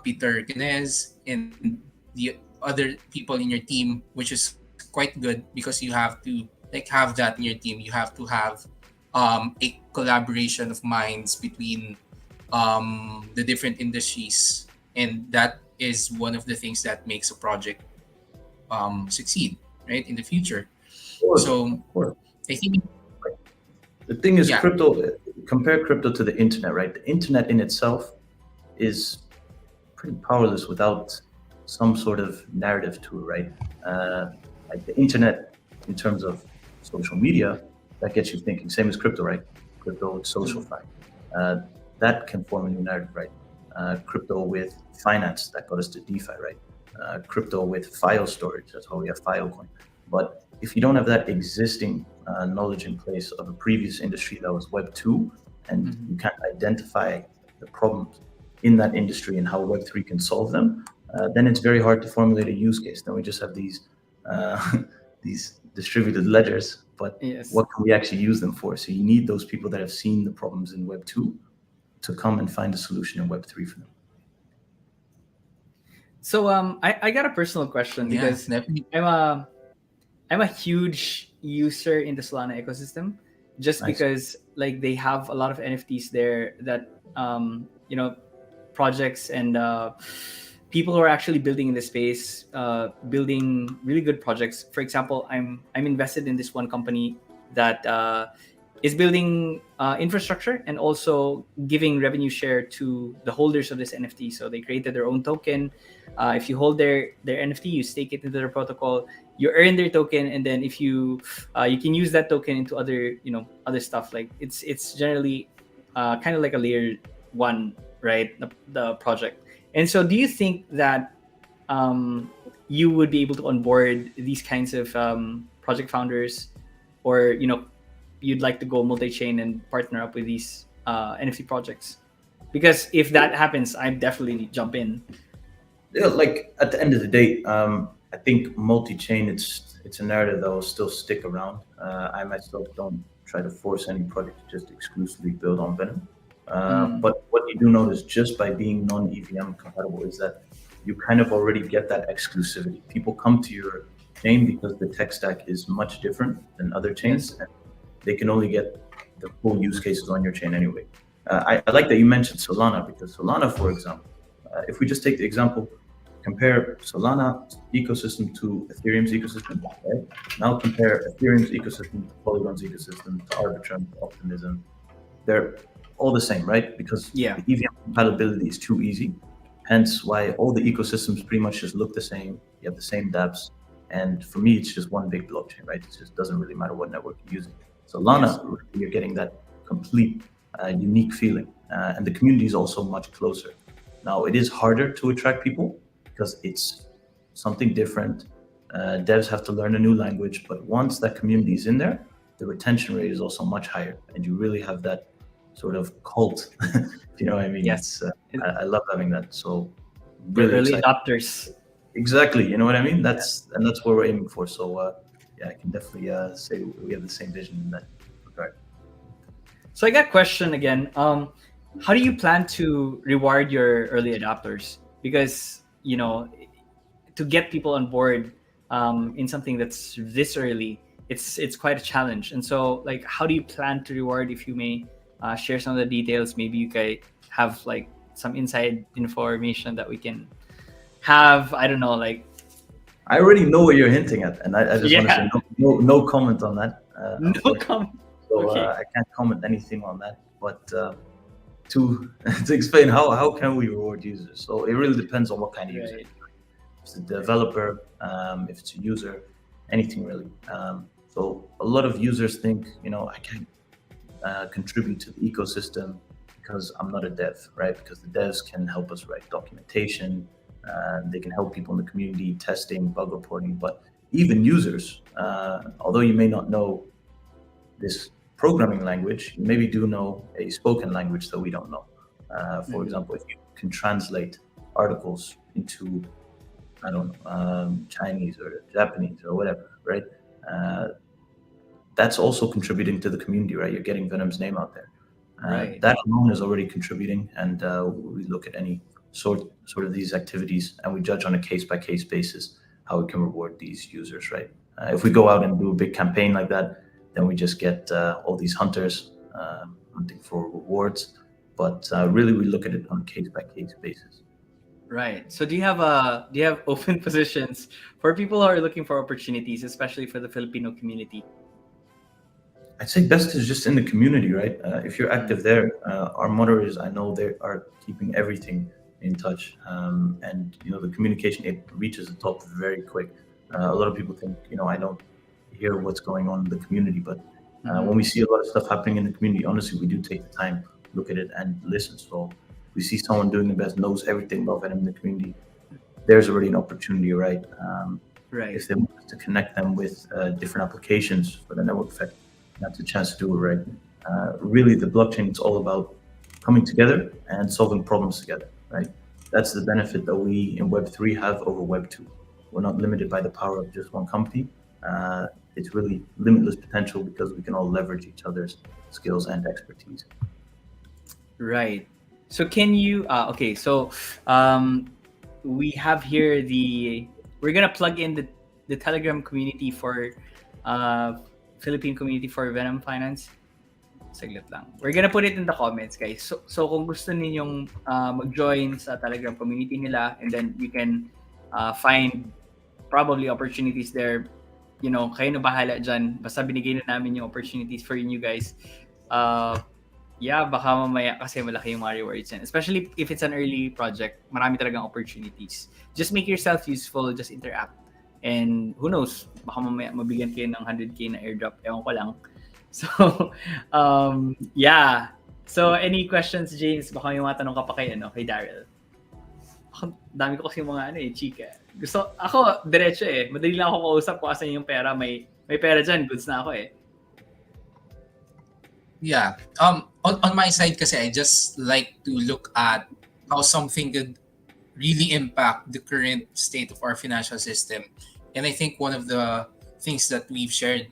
Peter Guinness and the other people in your team, which is quite good because you have to like have that in your team. You have to have a collaboration of minds between the different industries, and that is one of the things that makes a project succeed, right, in the future. Of course, So of course. I think, The thing is, yeah, compare crypto to the internet, right? The internet in itself is pretty powerless without some sort of narrative to it, right? Like the internet, in terms of social media, that gets you thinking. Same as crypto, right? Crypto with social fact. Uh, that can form a new narrative, right? Crypto with finance, that got us to DeFi, right? Crypto with file storage, that's how we have Filecoin. But if you don't have that existing knowledge in place of a previous industry that was Web 2, and you can't identify the problems in that industry and how Web3 can solve them, then it's very hard to formulate a use case. Then we just have these these distributed ledgers, but Yes. what can we actually use them for? So you need those people that have seen the problems in Web 2 to come and find a solution in Web 3 for them. So I got a personal question yeah, because definitely. I'm a huge user in the Solana ecosystem, just Nice. because like they have a lot of NFTs there that projects and people who are actually building in the space, building really good projects. For example, I'm invested in this one company that is building infrastructure and also giving revenue share to the holders of this NFT. So they created their own token. If you hold their NFT, you stake it into their protocol. You earn their token, and then if you can use that token into other stuff. Like it's generally kind of like a layer one, right? The project. And so, do you think that you would be able to onboard these kinds of project founders, or you'd like to go multi-chain and partner up with these NFT projects? Because if that happens, I definitely jump in. Yeah, like at the end of the day, I think multi-chain, it's a narrative that will still stick around. I myself don't try to force any project to just exclusively build on Venom. But what you do notice just by being non-EVM compatible is that you kind of already get that exclusivity. People come to your chain because the tech stack is much different than other chains, and they can only get the full use cases on your chain anyway. I like that you mentioned Solana, because Solana, for example, if we just take the example, compare Solana ecosystem to Ethereum's ecosystem, right? Now compare Ethereum's ecosystem to Polygon's ecosystem, to Arbitrum, to Optimism. They're all the same, right? Because the EVM compatibility is too easy. Hence why all the ecosystems pretty much just look the same. You have the same dApps. And for me, it's just one big blockchain, right? It just doesn't really matter what network you're using. Solana, you're getting that complete unique feeling. And the community is also much closer. Now, it is harder to attract people because it's something different. Devs have to learn a new language. But once that community is in there, the retention rate is also much higher. And you really have that sort of cult, if you know what I mean. Yes. I love having that. So Really really early excited. adopters. Exactly, you know what I mean. That's what we're aiming for. So yeah, I can definitely say we have the same vision in that regard. So I got a question again. How do you plan to reward your early adopters? Because to get people on board in something that's this early, it's quite a challenge. And so, like, how do you plan to reward? If you may share some of the details, maybe you can have like some inside information that we can have. I don't know, like. I already know what you're hinting at, and I just want to say no comment on that. No comment. So So Okay. I can't comment anything on that. But to to explain how can we reward users? So it really depends on what kind of user. Right. If it's a developer, if it's a user, anything really. So a lot of users think, I can't contribute to the ecosystem because I'm not a dev, right? Because the devs can help us write documentation, they can help people in the community, testing, bug reporting. But even users, although you may not know this programming language, you maybe do know a spoken language that we don't know. For example, if you can translate articles into, I don't know, Chinese or Japanese or whatever, right? Uh, that's also contributing to the community, right? You're getting Venom's name out there. Right. That alone is already contributing, and we look at any sort of these activities, and we judge on a case by case basis how we can reward these users, right? If we go out and do a big campaign like that, then we just get all these hunters hunting for rewards. But really, we look at it on a case by case basis. Right. So do you have open positions for people who are looking for opportunities, especially for the Filipino community? I'd say best is just in the community, right? If you're active there, our motto is, I know they are keeping everything in touch, and the communication, it reaches the top very quick. A lot of people think, I don't hear what's going on in the community, but when we see a lot of stuff happening in the community, honestly, we do take the time, look at it, and listen. So we see someone doing the best, knows everything about Venom in the community. There's already an opportunity, right? Right. If they want us to connect them with different applications for the network effect, that's a chance to do it, right? Really, the blockchain is all about coming together and solving problems together, right? That's the benefit that we in Web3 have over Web2. We're not limited by the power of just one company. It's really limitless potential because we can all leverage each other's skills and expertise. Right. So can you okay, so we have here we're gonna plug in the Telegram community for Philippine community for Venom Finance. Saglit lang. We're gonna put it in the comments, guys. So kung gusto ninyong mag-join sa Telegram community nila, and then you can find probably opportunities there. Kayo na bahala dyan. Basta binigay na namin yung opportunities for you guys. Yeah, baka mamaya kasi malaki yung mga rewards yan. Especially if it's an early project, marami talagang opportunities. Just make yourself useful, just interact. And who knows, baka mamaya mabigyan kayo ng 100k na airdrop. Ewan ko lang. So, yeah. So, any questions, James? Baka may mga tanong ka pa kay Daryl. Dami ko kasi mga chika. Ako, diretso Madali lang ako kausap kung asan yung pera. May pera dyan, goods na ako Yeah. On my side kasi, I just like to look at how something could really impact the current state of our financial system. And I think one of the things that we've shared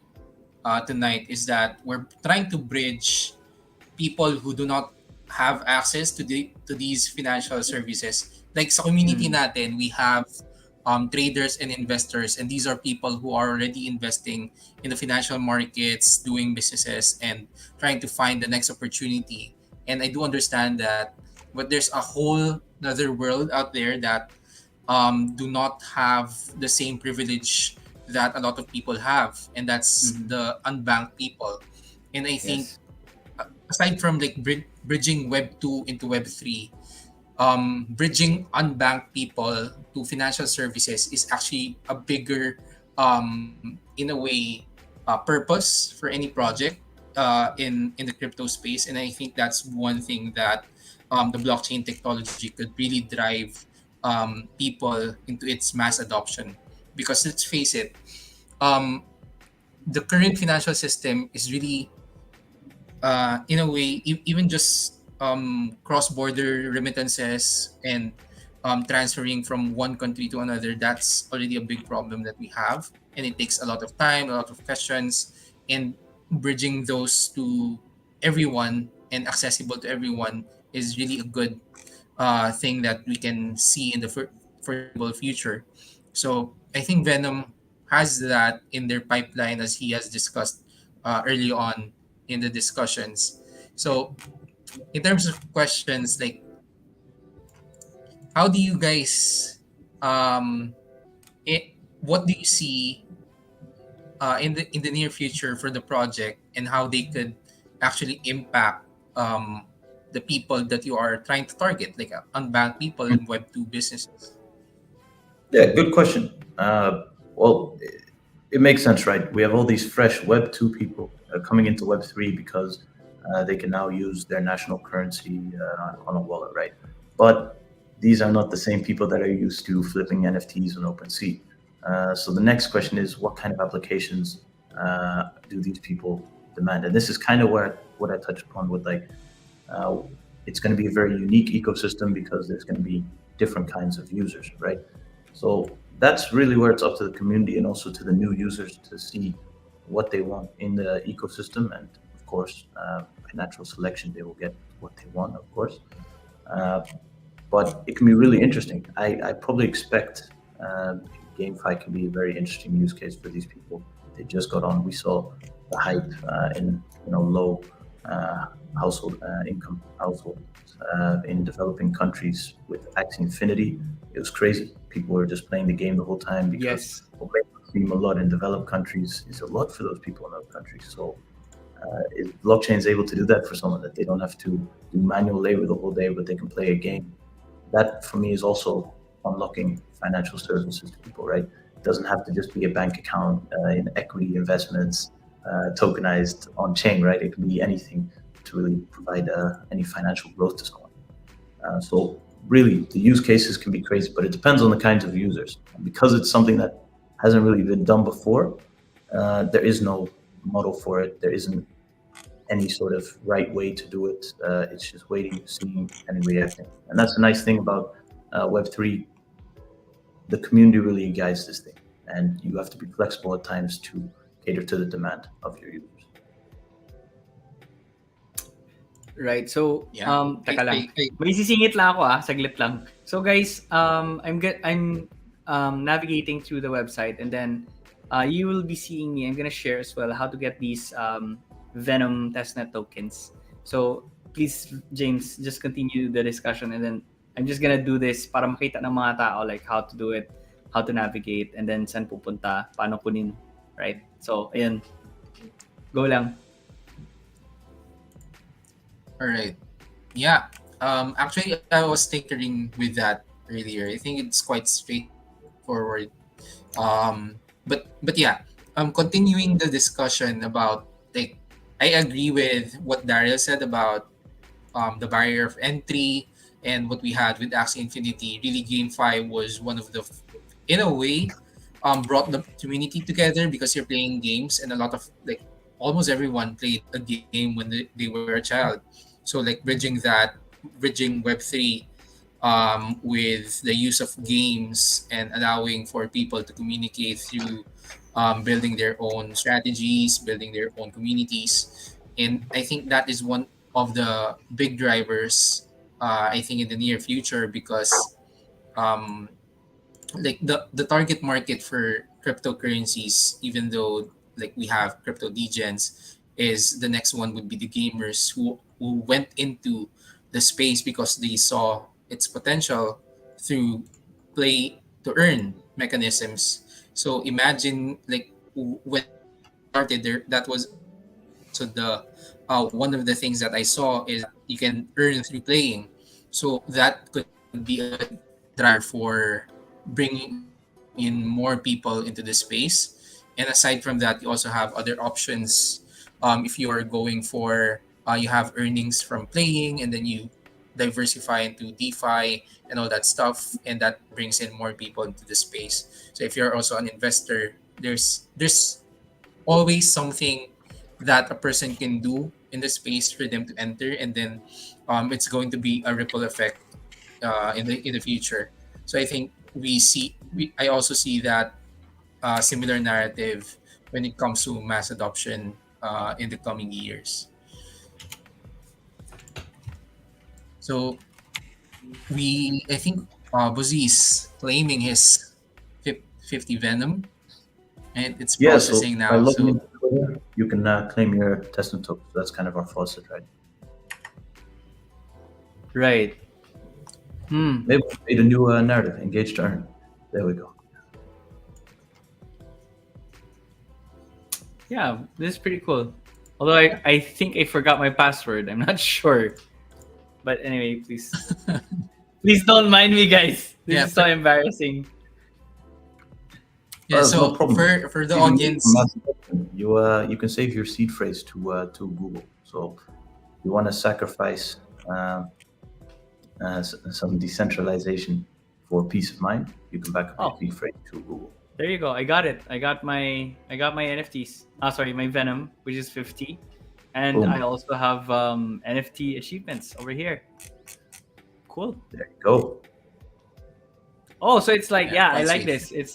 tonight is that we're trying to bridge people who do not have access to these financial services. Like sa community natin, we have traders and investors, and these are people who are already investing in the financial markets, doing businesses, and trying to find the next opportunity. And I do understand that, but there's a whole other world out there that do not have the same privilege that a lot of people have, and that's the unbanked people. And I think aside from like bridging Web 2 into Web 3, bridging unbanked people to financial services is actually a bigger, in a way, purpose for any project in the crypto space. And I think that's one thing that the blockchain technology could really drive people into its mass adoption. Because let's face it, the current financial system is really, in a way, even just cross-border remittances and transferring from one country to another, that's already a big problem that we have. And it takes a lot of time, a lot of questions, and bridging those to everyone and accessible to everyone is really a good thing that we can see in the foreseeable future. So I think Venom has that in their pipeline, as he has discussed early on in the discussions. So in terms of questions, like, how do you guys what do you see in the near future for the project and how they could actually impact the people that you are trying to target, like unbanked people in Web2 businesses? Yeah, good question. Well, it makes sense, right? We have all these fresh Web 2 people coming into Web 3 because they can now use their national currency on a wallet, right? But these are not the same people that are used to flipping NFTs on OpenSea. So the next question is, what kind of applications do these people demand? And this is kind of what I touched upon with like, uh, it's going to be a very unique ecosystem because there's going to be different kinds of users, right? So that's really where it's up to the community and also to the new users to see what they want in the ecosystem. And of course, by natural selection, they will get what they want, of course. Uh, but it can be really interesting. I probably expect GameFi can be a very interesting use case for these people. They just got on. We saw the hype in low uh, household income households in developing countries with Axie Infinity. It was crazy. People were just playing the game the whole time because Yes. what makes it seem a lot in developed countries is a lot for those people in those countries. So if blockchain is able to do that for someone that they don't have to do manual labor the whole day, but they can play a game, that for me is also unlocking financial services to people, right? It doesn't have to just be a bank account in equity investments, tokenized on chain, right? It can be anything to really provide any financial growth to someone. So really, the use cases can be crazy, but it depends on the kinds of users. And because it's something that hasn't really been done before, there is no model for it. There isn't any sort of right way to do it. It's just waiting, seeing, and reacting. And that's the nice thing about Web3. The community really guides this thing, and you have to be flexible at times to cater to the demand of your users. Right. So, Yeah. taka lang. I- May sisingit lang ako saglit lang. So guys, I'm navigating through the website, and then you will be seeing me. I'm gonna share as well how to get these Venom testnet tokens. So please, James, just continue the discussion, and then I'm just gonna do this para makita ng mga tao like how to do it, how to navigate, and then saan pupunta, paano kunin, right? So, ayan. Go lang. All right. Yeah. Actually, I was tinkering with that earlier. I think it's quite straightforward. But yeah. Continuing the discussion about, like, I agree with what Daryl said about the barrier of entry and what we had with Axie Infinity. Really, GameFi was one of the, in a way, brought the community together because you're playing games, and a lot of, like, almost everyone played a game when they were a child. So like bridging Web3 with the use of games and allowing for people to communicate through building their own strategies, building their own communities. And I think that is one of the big drivers, I think, in the near future, because um, like the target market for cryptocurrencies, even though like we have crypto degens, is the next one would be the gamers who went into the space because they saw its potential through play to earn mechanisms. So imagine, like, when started there, that was so the one of the things that I saw is you can earn through playing. So that could be a driver for bringing in more people into the space. And aside from that, you also have other options. If you are going for, you have earnings from playing, and then you diversify into DeFi and all that stuff, and that brings in more people into the space. So if you're also an investor, there's always something that a person can do in the space for them to enter, and then it's going to be a ripple effect in the future. So I think I also see that similar narrative when it comes to mass adoption in the coming years. So I think Buzzy is claiming his 50 Venom, and it's Yeah, so processing by now. logging So into Twitter, you can claim your testnet token. So that's kind of our faucet, right? Right. Maybe we made a new narrative, engage to earn. There we go. Yeah, this is pretty cool. Although I think I forgot my password. I'm not sure. But anyway, please don't mind me, guys. This Yeah, is so embarrassing. yeah. No So problem. for the Even you, audience, you can save your seed phrase to Google. So you want to sacrifice some decentralization for peace of mind, you can back up your Oh, seed phrase to Google. there you go. I got it. I got my NFTs. Sorry, my Venom, which is 50. And I Boom. also have NFT achievements over here. Cool. There you go. Oh, so it's like, yeah, yeah, I quite like sweet. this. It's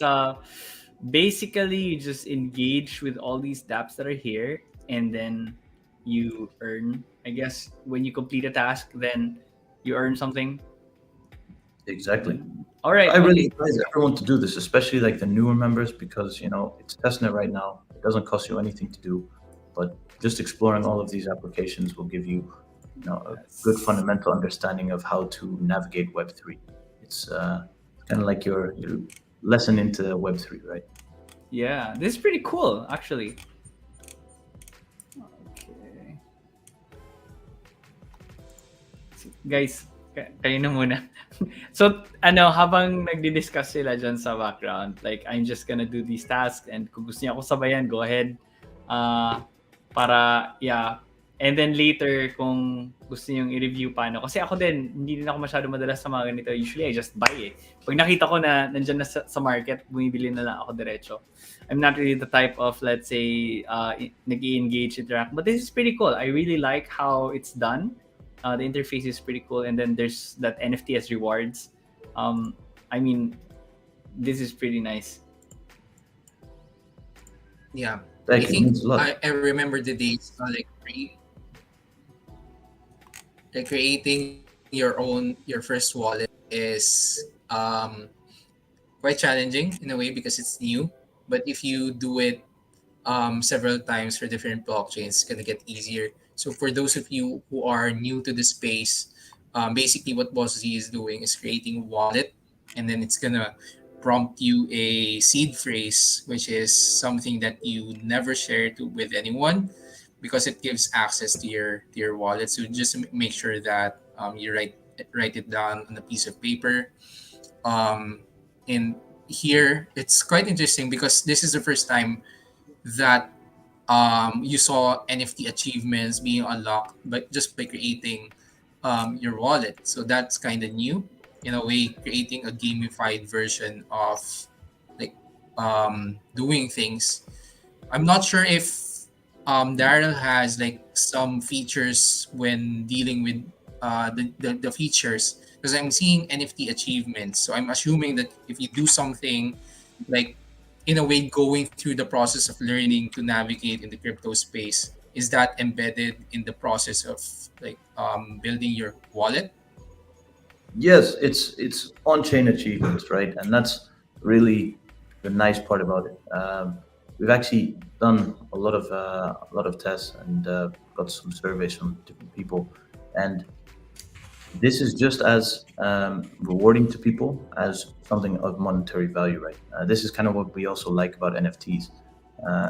basically you just engage with all these dApps that are here, and then you earn, I guess, when you complete a task, then you earn something. Exactly. All right, I really okay. advise everyone to do this, especially like the newer members, because it's testnet right now. It doesn't cost you anything to do, but just exploring all of these applications will give you, a good Yes. fundamental understanding of how to navigate Web3. It's kind of like your lesson into Web3, right? Yeah, this is pretty cool, actually. Okay. Guys, kayo na muna. So, habang nagdi-discuss sila dyan sa background, like, I'm just gonna do these tasks and kung gusto niya ako sabayan, go ahead. Para, yeah. And then later, kung gusto niyong i-review paano. Kasi ako din, hindi din ako masyado madalas sa mga ganito. Usually, I just buy eh. Pag nakita ko na nandyan na sa market, bumibili na lang ako diretso. I'm not really the type of, let's say, nag-i-engage, interact. But this is pretty cool. I really like how it's done. The interface is pretty cool. And then there's that NFT as rewards. I mean, this is pretty nice. Yeah, I Thank you. It think means a lot. I remember the days like creating your first wallet is quite challenging in a way because it's new. But if you do it several times for different blockchains, it's gonna get easier. So for those of you who are new to the space, basically what Boss Z is doing is creating a wallet, and then it's gonna prompt you a seed phrase, which is something that you never share with anyone, because it gives access to your wallet. So just make sure that you write it down on a piece of paper. Um, and here it's quite interesting because this is the first time that you saw NFT achievements being unlocked, but just by creating your wallet. So that's kind of new in a way, creating a gamified version of like doing things. I'm not sure if Daryl has like some features when dealing with the features, because I'm seeing NFT achievements. So I'm assuming that if you do something like in a way going through the process of learning to navigate in the crypto space, is that embedded in the process of like building your wallet? Yes, it's on-chain achievements, right? And that's really the nice part about it. We've actually done a lot of tests and got some surveys from different people, and this is just as rewarding to people as something of monetary value, right? This is kind of what we also like about NFTs. Uh,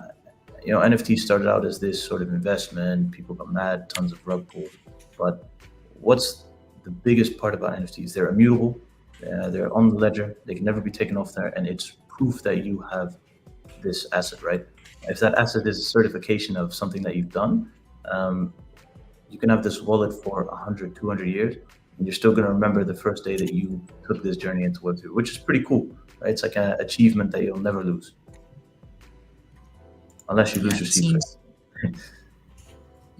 NFTs started out as this sort of investment. People got mad, tons of rug pulls. But what's the biggest part about NFTs? They're immutable. They're on the ledger. They can never be taken off there, and it's proof that you have this asset, right? If that asset is a certification of something that you've done, um, you can have this wallet for 100, 200 years, and you're still going to remember the first day that you took this journey into Web3, which is pretty cool, right? It's like an achievement that you'll never lose, unless you Yeah, lose your it secret.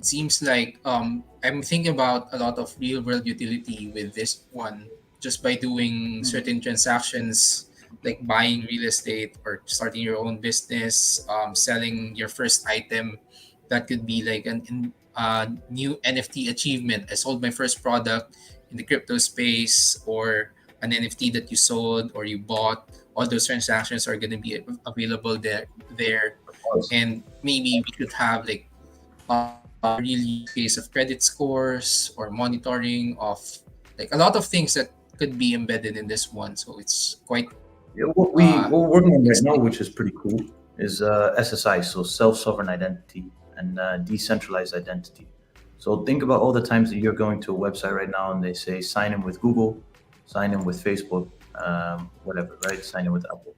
seems like I'm thinking about a lot of real world utility with this one, just by doing certain transactions like buying real estate or starting your own business, selling your first item. That could be like an new NFT achievement. I sold my first product in the crypto space, or an NFT that you sold or you bought. All those transactions are going to be available there, and maybe we could have like real use case of credit scores or monitoring of like a lot of things that could be embedded in this one. So it's quite Yeah, what we're working on right now, exciting. which is pretty cool, is SSI, so self-sovereign identity and decentralized identity. So think about all the times that you're going to a website right now and they say sign in with Google, sign in with Facebook, whatever, right? Sign in with Apple.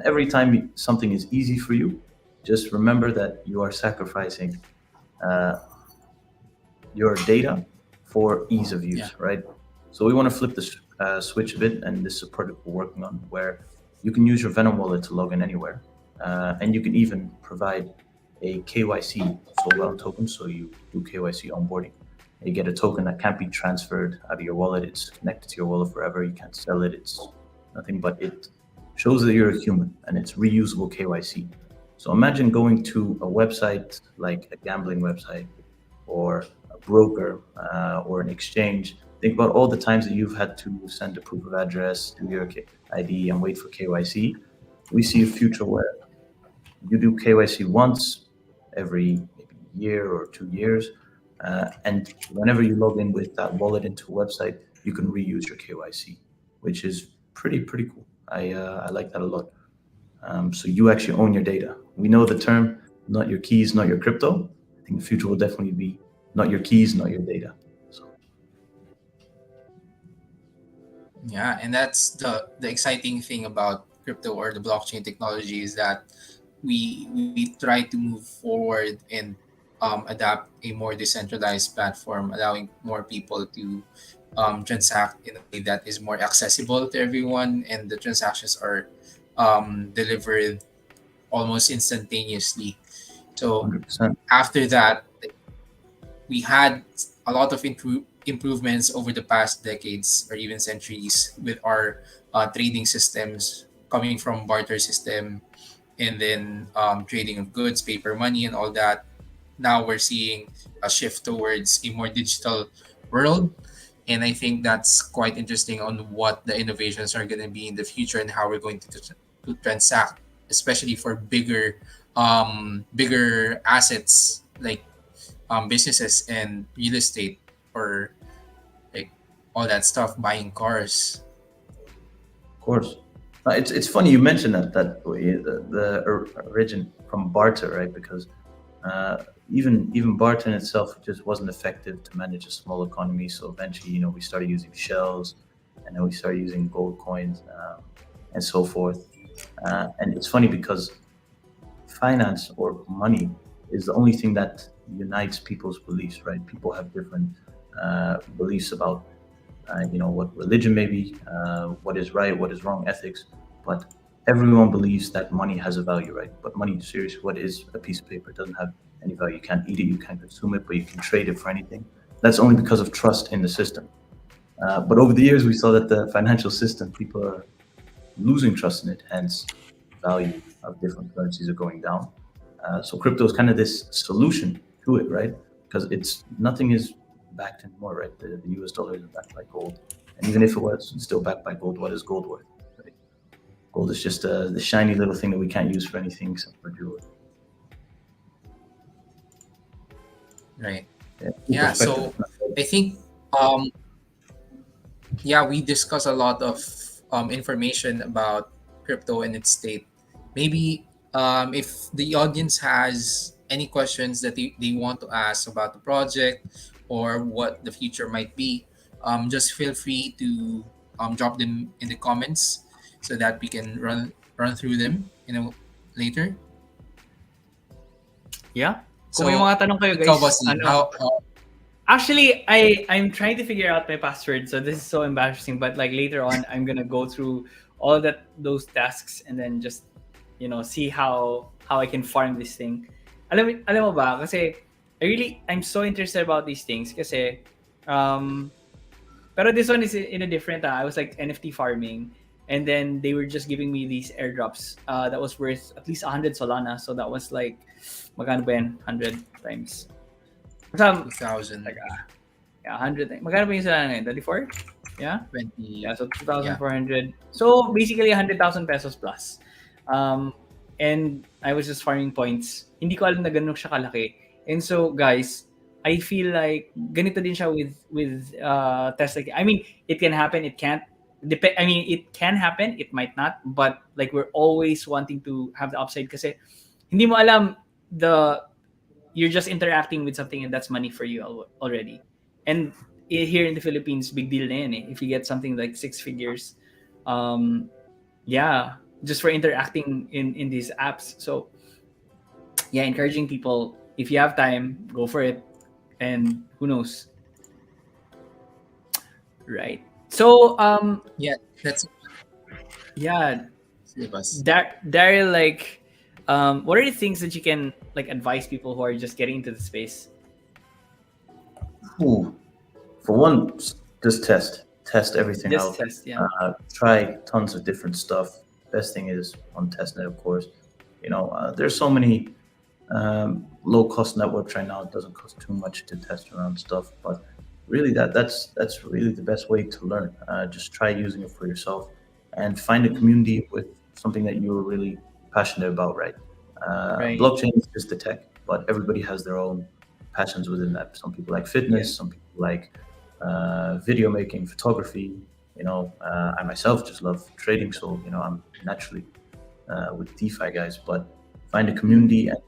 Every time something is easy for you, just remember that you are sacrificing uh, your data for ease of use, Yeah. right? So we want to flip the switch a bit, and this is a project we're working on where you can use your Venom wallet to log in anywhere, and you can even provide a KYC soul token, so you do KYC onboarding. You get a token that can't be transferred out of your wallet. It's connected to your wallet forever. You can't sell it. It's nothing but it shows that you're a human, and it's reusable KYC. So imagine going to a website like a gambling website or a broker or an exchange. Think about all the times that you've had to send a proof of address to your ID and wait for KYC. We see a future where you do KYC once every maybe year or 2 years, and whenever you log in with that wallet into a website, you can reuse your KYC, which is pretty cool. I like that a lot. So you actually own your data. We know the term, not your keys, not your crypto. I think the future will definitely be not your keys, not your data. So Yeah, and that's the exciting thing about crypto or the blockchain technology is that we try to move forward and adapt a more decentralized platform, allowing more people to transact in a way that is more accessible to everyone, and the transactions are delivered almost instantaneously. So 100%. after that, we had a lot of improvements over the past decades or even centuries with our trading systems coming from barter system and then trading of goods, paper money, and all that. Now we're seeing a shift towards a more digital world. And I think that's quite interesting on what the innovations are going to be in the future and how we're going to transact, especially for bigger assets like businesses and real estate or like all that stuff, buying cars. Of course. It's funny you mentioned that way, the origin from barter, right? Because even barter in itself just wasn't effective to manage a small economy. So eventually, we started using shells, and then we started using gold coins, and so forth. And it's funny because finance or money is the only thing that unites people's beliefs, right? People have different beliefs about what religion may be, what is right, what is wrong, ethics, but everyone believes that money has a value, right? But money, seriously, what is a piece of paper? It doesn't have any value. You can't eat it, you can't consume it, but you can trade it for anything. That's only because of trust in the system. But over the years, we saw that the financial system, people are losing trust in it, hence value of different currencies are going down. So crypto is kind of this solution to it, right? Because nothing is backed anymore, right? The US dollar is backed by gold. And even if it was still backed by gold, what is gold worth? Right? Gold is just the shiny little thing that we can't use for anything except for jewelry. Right. Yeah, So I think we discuss a lot of information about crypto and its state. Maybe if the audience has any questions that they want to ask about the project or what the future might be, just feel free to drop them in the comments so that we can run through them later. Yeah. So, Kung may mga tanong kayo, ikaw, guys, Bossy, Actually, I'm trying to figure out my password, so this is so embarrassing. But like later on, I'm gonna go through all those tasks and then just see how I can farm this thing. Alam mo ba? Kasi I'm so interested about these things. Kasi pero this one is in a different. I was like NFT farming, and then they were just giving me these airdrops that was worth at least 100 Solana. So that was like magkano ba yan? 100 times. 2,000. Like, 100. Magkano ba yung Solana ngayon? 24? Yeah? 20. Yeah, so 2,400. So basically 100,000 pesos plus. And I was just farming points. Hindi ko alam na ganun siya kalaki. And so guys, I feel like ganito din siya with Tesla. I mean, it can happen, it can't. I mean, it can happen, it might not, but like we're always wanting to have the upside kasi hindi mo alam you're just interacting with something and that's money for you already. And here in the Philippines, big deal na yan eh. If you get something like 6 figures, yeah, just for interacting in these apps. So yeah, encouraging people, if you have time, go for it. And who knows? Right. So Yeah, that's yeah, us. Daryl, like what are the things that you can like advise people who are just getting into the space? Ooh, for one, just test everything Just out. test, yeah. Try tons of different stuff. Best thing is on testnet, of course. There's so many low cost networks right now. It doesn't cost too much to test around stuff, but really that's really the best way to learn. Just try using it for yourself and find a community with something that you're really passionate about. Right. Right. Blockchain is just the tech, but everybody has their own passions within that. Some people like fitness, Yeah. some people like video making, photography. I myself just love trading, so I'm naturally with DeFi guys. But find a community, and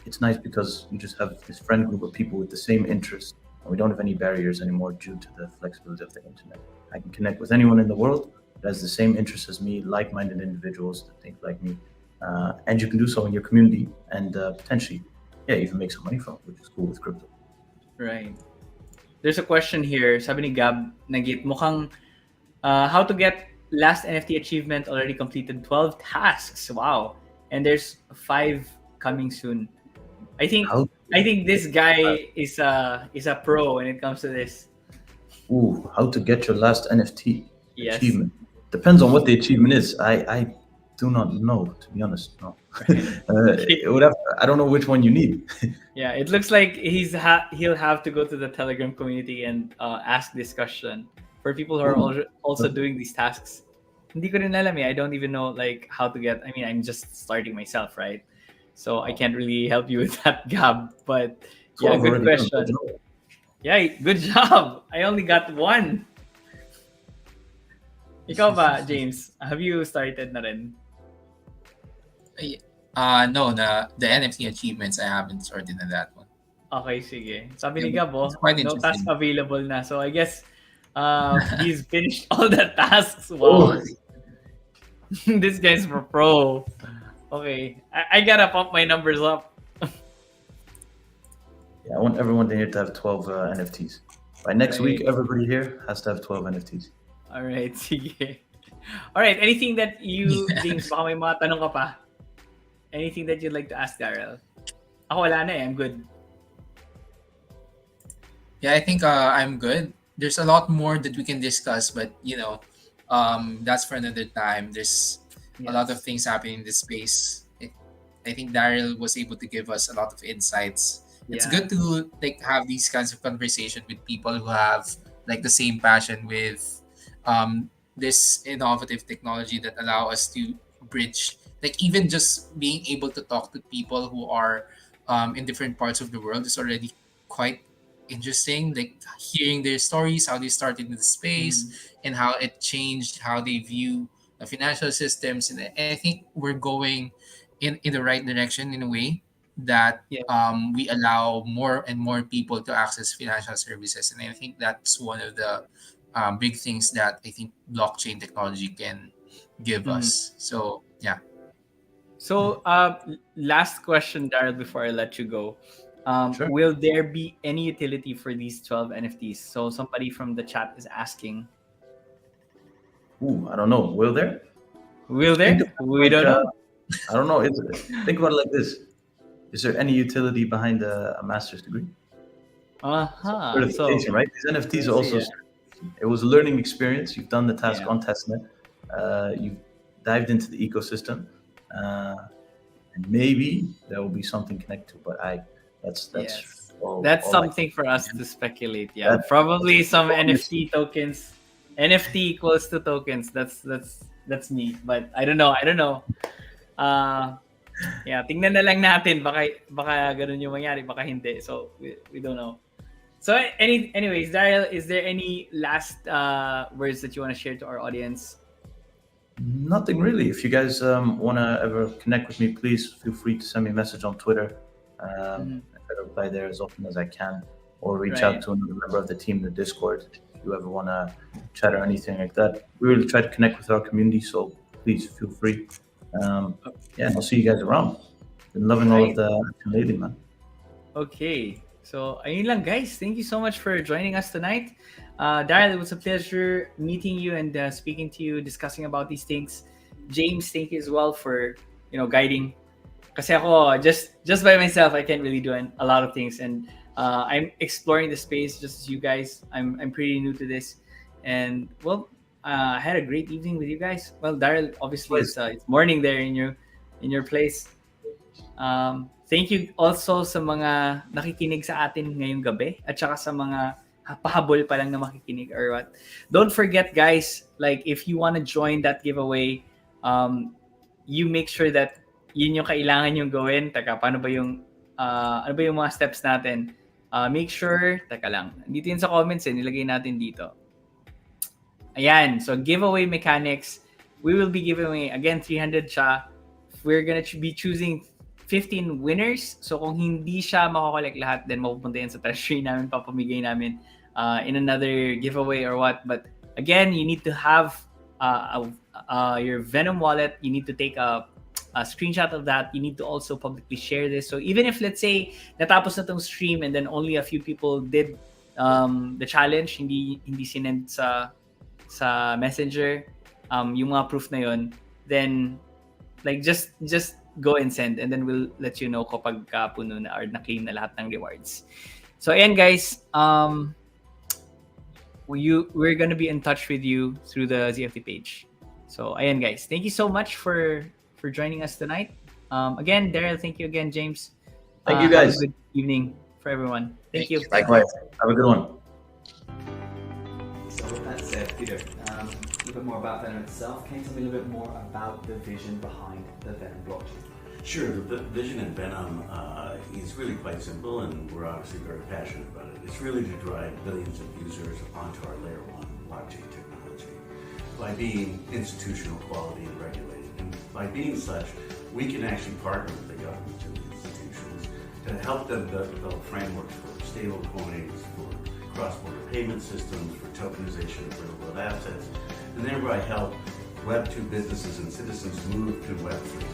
it's nice because you just have this friend group of people with the same interests, and we don't have any barriers anymore due to the flexibility of the internet. I can connect with anyone in the world that has the same interests as me, like-minded individuals that think like me, and you can do so in your community, and potentially, yeah, even make some money from it, which is cool with crypto. Right. There's a question here. Sabi ni Gab, nagit mukhang how to get last NFT achievement already completed 12 tasks. Wow. And there's 5 coming soon. I think How? this guy is a pro when it comes to this. Ooh, how to get your last NFT Yes. achievement? Depends on what the achievement is. I do not know, to be honest. No. It would have. I don't know which one you need. Yeah, it looks like he'll have to go to the Telegram community and ask this question for people who are also doing these tasks. Hindi ko rin alam eh. I don't even know like how to get. I mean, I'm just starting myself, right? So I can't really help you with that, Gab. But yeah, I've good already done. question. Yeah, good job. I only got 1. Ikaw ba, James? Have you started na rin? No, the NFT achievements, I haven't sorted on that one. Okay, sige. Sabi ni Gabo, It's quite no task interesting. available na. So I guess he's finished all the tasks. Wow. This guy's pro. Okay. I gotta pump my numbers up. Yeah, I want everyone here to have 12 NFTs. By next week, Right. everybody here has to have 12 NFTs. Alright, sige. Alright, anything that you, James, baka may mga tanong ka pa? Anything that you'd like to ask Daryl? Ako wala na eh, I'm good. Yeah, I think I'm good. There's a lot more that we can discuss, but that's for another time. There's a lot of things happening in this space. I think Daryl was able to give us a lot of insights. It's Yeah. good to have these kinds of conversation with people who have the same passion with this innovative technology that allow us to bridge, even just being able to talk to people who are in different parts of the world is already quite interesting. Hearing their stories, how they started in the space, and how it changed how they view the financial systems. And I think we're going in the right direction in a way that Yeah. we allow more and more people to access financial services. And I think that's one of the big things that I think blockchain technology can give us. So yeah. So, last question, Daryl, before I let you go. Sure. Will there be any utility for these 12 NFTs? So somebody from the chat is asking. Ooh, I don't know. Will there? Will there? Think about We don't know. I don't know. Think about it like this. Is there any utility behind a master's degree? Uh-huh. Certification, right? These NFTs are also. Yeah. It was a learning experience. You've done the task Yeah. on testnet. You've dived into the ecosystem, and maybe there will be something connected. But that's Yes. all. That's all something for us to speculate. Yeah, That- probably some that's- NFT tokens. NFT equals to tokens. That's me. But I don't know. Yeah, tingnan na lang natin. Baka ganun yung mangyari. Baka hindi. So we don't know. So anyways, Daryl, is there any last words that you want to share to our audience? Nothing really. If you guys want to ever connect with me, please feel free to send me a message on Twitter. I try to reply there as often as I can, or reach Right. out to another member of the team in the Discord if you ever want to chat or anything like that. We really try to connect with our community, so please feel free. Yeah, and I'll see you guys around. Been loving all of the action lately, man. Okay. So, ayun lang guys. Thank you so much for joining us tonight. Daryl, it was a pleasure meeting you and speaking to you, discussing about these things. James, thank you as well for, guiding. Kasi ako, just by myself, I can't really do a lot of things. And I'm exploring the space just as you guys. I'm pretty new to this. And, well, I had a great evening with you guys. Well, Daryl, obviously, it's morning there in your place. Thank you also sa mga nakikinig sa atin ngayong gabi at saka sa mga pahabol pa lang na makikinig or what. Don't forget guys, like if you want to join that giveaway, you make sure that yun yung kailangan yung gawin. Taka, paano ba yung ano ba yung mga steps natin? Make sure, taka lang. Dito yun sa comments nilagay natin dito. Ayan, so giveaway mechanics. We will be giving away again 300 siya. We're gonna be choosing 15 winners. So kung hindi siya makakolect lahat, then mapupunta yan sa treasury namin, papamigay namin in another giveaway or what. But again, you need to have your Venom wallet. You need to take a screenshot of that. You need to also publicly share this. So even if let's say natapos na tong stream and then only a few people did the challenge, hindi sinend sa Messenger, yung mga proof na yon, then like just go and send, and then we'll let you know kapag puno na or na-claim na lahat ng rewards. So ayan guys, we're gonna be in touch with you through the ZFT page. So ayan guys, thank you so much for joining us tonight. Again, Daryl, thank you again, James. Thank you guys. Have a good evening for everyone. Thank you. Likewise. Have a good one. So with that said, Peter, a little bit more about Venom itself. Can you tell me a little bit more about the vision behind the Venom blockchain? Sure, the vision in Venom is really quite simple, and we're obviously very passionate about it. It's really to drive billions of users onto our layer 1 blockchain technology by being institutional, quality, and regulated. And by being such, we can actually partner with the government and the institutions to help them develop frameworks for stable coins, for cross-border payment systems, for tokenization of real-world assets, and thereby help Web 2 businesses and citizens move to Web 3.